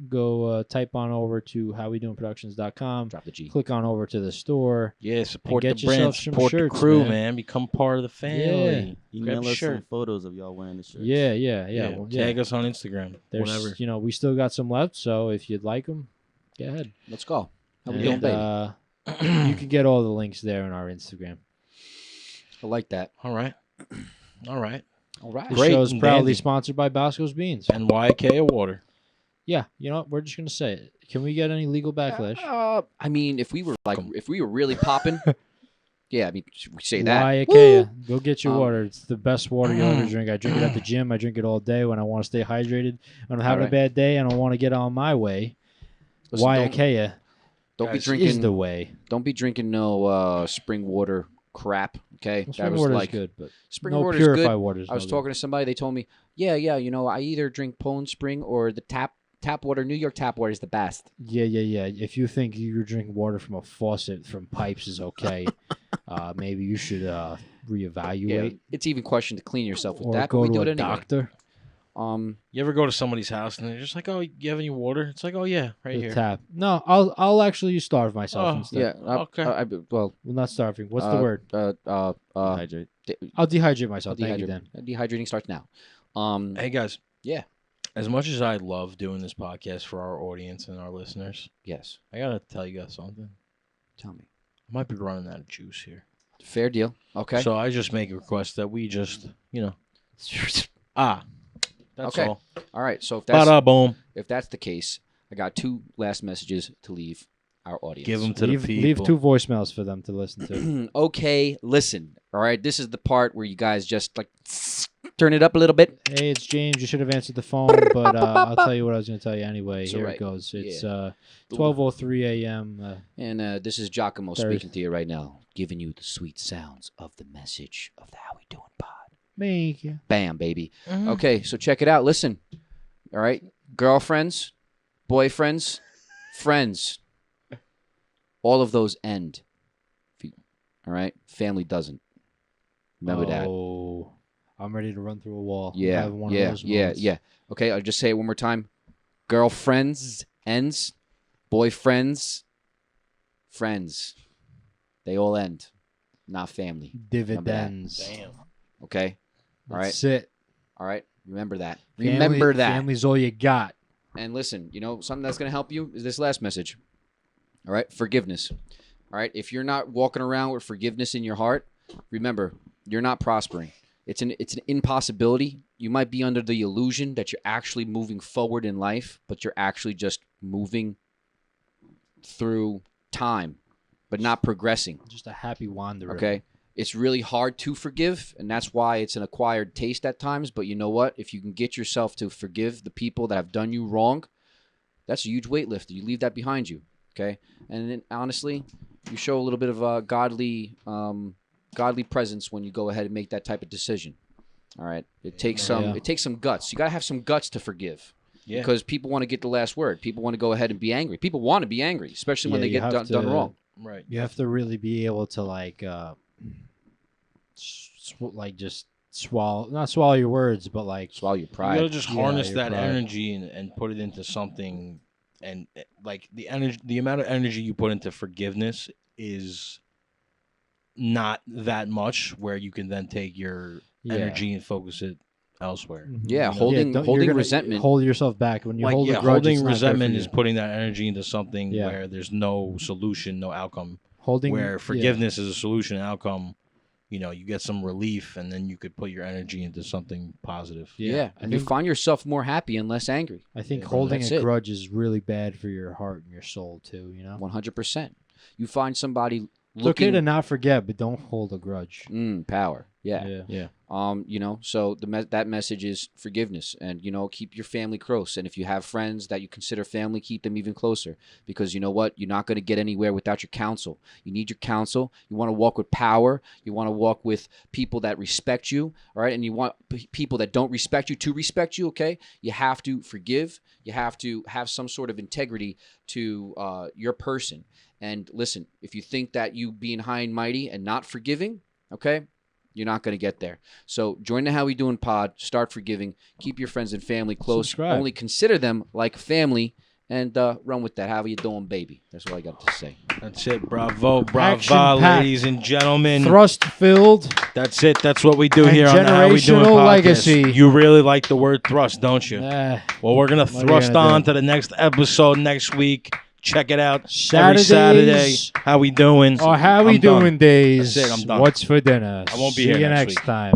Go type on over to howwedoingproductions.com. Drop the G. Click on over to the store. Yeah, support the brand, support the crew, man. Become part of the family. Yeah. Email us some photos of y'all wearing the shirts. Yeah. Well, tag us on Instagram. There's, we still got some left, so if you'd like them, go ahead. Let's go. How we doing, baby? You can get all the links there on our Instagram. I like that. All right. The show is proudly sponsored by Bosco's Beans and YK Water. Yeah, you know what? We're just gonna say it. Can we get any legal backlash? If we were really popping, yeah. We say that. YK, go get your water. It's the best water you'll ever drink. I drink it at the gym. I drink it all day when I want to stay hydrated. When I'm having a bad day and I want to get on my way. YK, don't be drinking. Is the way. Don't be drinking no spring water crap. Okay, spring water is good, but spring water is good. I was talking to somebody. They told me, yeah. I either drink Poland Spring or the tap water. New York tap water is the best. Yeah. If you think you're drinking water from a faucet from pipes is okay, maybe you should reevaluate. Yeah, it's even question to clean yourself with or that. Go but we to do a it anyway. doctor. You ever go to somebody's house and they're just like, "Oh, you have any water?" It's like, "Oh yeah, right here." Tap. No, I'll actually starve myself instead. Yeah. Okay. Well, not starving. What's the word? Hydrate. I'll dehydrate myself. Thank you, Dan. Dehydrating starts now. Hey guys. Yeah. As much as I love doing this podcast for our audience and our listeners, yes, I gotta tell you guys something. Tell me. I might be running out of juice here. Fair deal. Okay. So I just make a request that we just, that's okay. all right. So if that's the case, I got two last messages to leave our audience. Give them to the people. Leave 2 voicemails for them to listen to. Okay, listen. All right, this is the part where you guys just like turn it up a little bit. Hey, it's James. You should have answered the phone, but I'll tell you what I was going to tell you anyway. Here it goes. It's 12:03 a.m. And this is Giacomo speaking to you right now, giving you the sweet sounds of the message of the How We Doing Pod. Thank you. Bam, baby. Mm-hmm. Okay, so check it out. Listen. All right, girlfriends, boyfriends, friends. all of those end. All right? Family doesn't. Remember that. Oh, I'm ready to run through a wall. Yeah, Have one of those moments. yeah. Okay, I'll just say it one more time. Girlfriends ends. Boyfriends, friends. They all end. Not family. Dividends. Damn. Okay? All right? That's it. All right? Remember that. Family, Remember that. Family's all you got. And listen, something that's going to help you is this last message. All right? Forgiveness. All right? If you're not walking around with forgiveness in your heart, remember, you're not prospering. It's an impossibility. You might be under the illusion that you're actually moving forward in life, but you're actually just moving through time, but not progressing. Just a happy wanderer. Okay? It's really hard to forgive, and that's why it's an acquired taste at times. But you know what? If you can get yourself to forgive the people that have done you wrong, that's a huge weightlifter. You leave that behind you. Okay? And then, honestly, you show a little bit of a godly presence when you go ahead and make that type of decision. All right? It takes some guts. You got to have some guts to forgive. Yeah. Because people want to get the last word. People want to go ahead and be angry. People want to be angry, especially when they get done wrong. Right. You have to really be able to just not swallow your words, but swallow your pride. You gotta just harness that pride. energy and put it into something. And like the amount of energy you put into forgiveness is not that much, where you can then take your energy and focus it elsewhere. Yeah, holding resentment. Hold yourself back when you hold a grudge. Holding resentment is putting that energy into something where there's no solution, no outcome. Where forgiveness is a solution and outcome. You get some relief, and then you could put your energy into something positive. Yeah, and you find yourself more happy and less angry. I think holding a grudge is really bad for your heart and your soul too. 100%. You find somebody. It's okay to not forget, but don't hold a grudge. Power. Yeah. So that message is forgiveness, and keep your family close. And if you have friends that you consider family, keep them even closer, because you know what? You're not going to get anywhere without your counsel. You need your counsel. You want to walk with power. You want to walk with people that respect you, all right? And you want people that don't respect you to respect you, okay? You have to forgive. You have to have some sort of integrity to your person. And listen, if you think that you being high and mighty and not forgiving, okay, you're not going to get there. So join the How We Doing pod. Start forgiving. Keep your friends and family close. Subscribe. Only consider them like family, and run with that. How you doing, baby? That's all I got to say. That's it. Bravo, Action-packed. ladies and gentlemen. Thrust-filled. That's it. That's what we do and here on the How We Doing generational podcast. legacy. You really like the word thrust, don't you? Well, we're going to what are you thrust gonna on do? to the next episode next week. Check it out. Saturdays, every Saturday. How we doing? Or how we I'm done. doing days. That's it. I'm done. What's for dinner? I won't be See here you next next week. time.